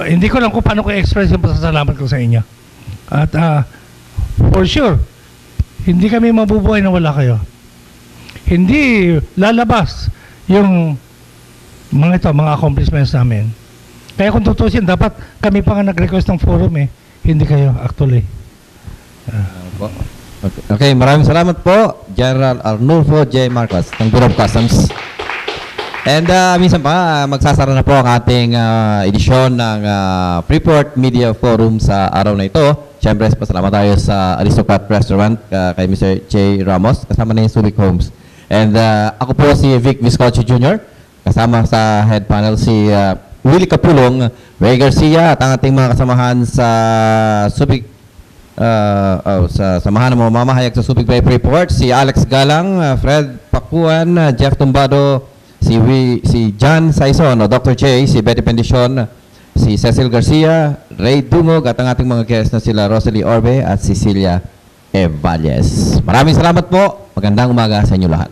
Speaker 3: hindi ko lang kung paano ko express yung pasasalamat ko sa inyo. At for sure, hindi kami mabubuhay na wala kayo. Hindi lalabas yung mga accomplishments namin. Kaya kung tutusin, dapat kami pa nga nag-request ng forum hindi kayo actually.
Speaker 8: Okay, maraming salamat po, General Arnulfo J. Marcos ng Bureau of Customs. And minsan pa, magsasara na po ang ating edisyon ng Freeport Media Forum sa araw na ito. Siyempre, pasalamat tayo sa Aristocrat Restaurant kay Mr. J. Ramos, kasama na yung Subic Homes. And ako po si Vic Viscocho Jr., kasama sa head panel si Willie Capulong, Ray Garcia, at ang ating mga kasamahan sa Subic sa samahan ng mga mamahayag sa Subic Bay Freeport, si Alex Galang, Fred Pakuan, Jeff Tumbado, si John Saison, Dr. J, si Betty Pendicion, si Cecil Garcia, Ray Dungog, at ang ating mga guests na sila Rosalie Orbe at Cecilia Valles. Maraming salamat po. Magandang umaga sa inyo lahat.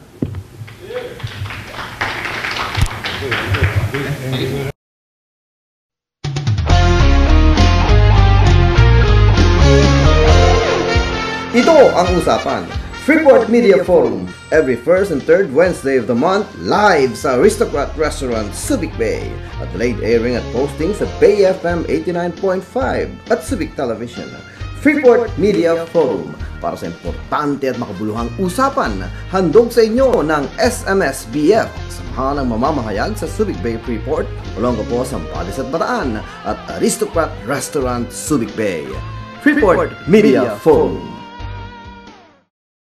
Speaker 1: Ito ang usapan. Freeport Media Forum, every first and third Wednesday of the month, live sa Aristocrat Restaurant, Subic Bay, at late airing at posting sa Bay FM 89.5 at Subic Television. Freeport Media Forum, para sa importante at makabuluhang usapan, handog sa inyo ng SMSBF, samahan ng mamamahayag sa Subic Bay Freeport, Olonga po, Zambales at Bataan, at Aristocrat Restaurant, Subic Bay. Freeport Media Forum.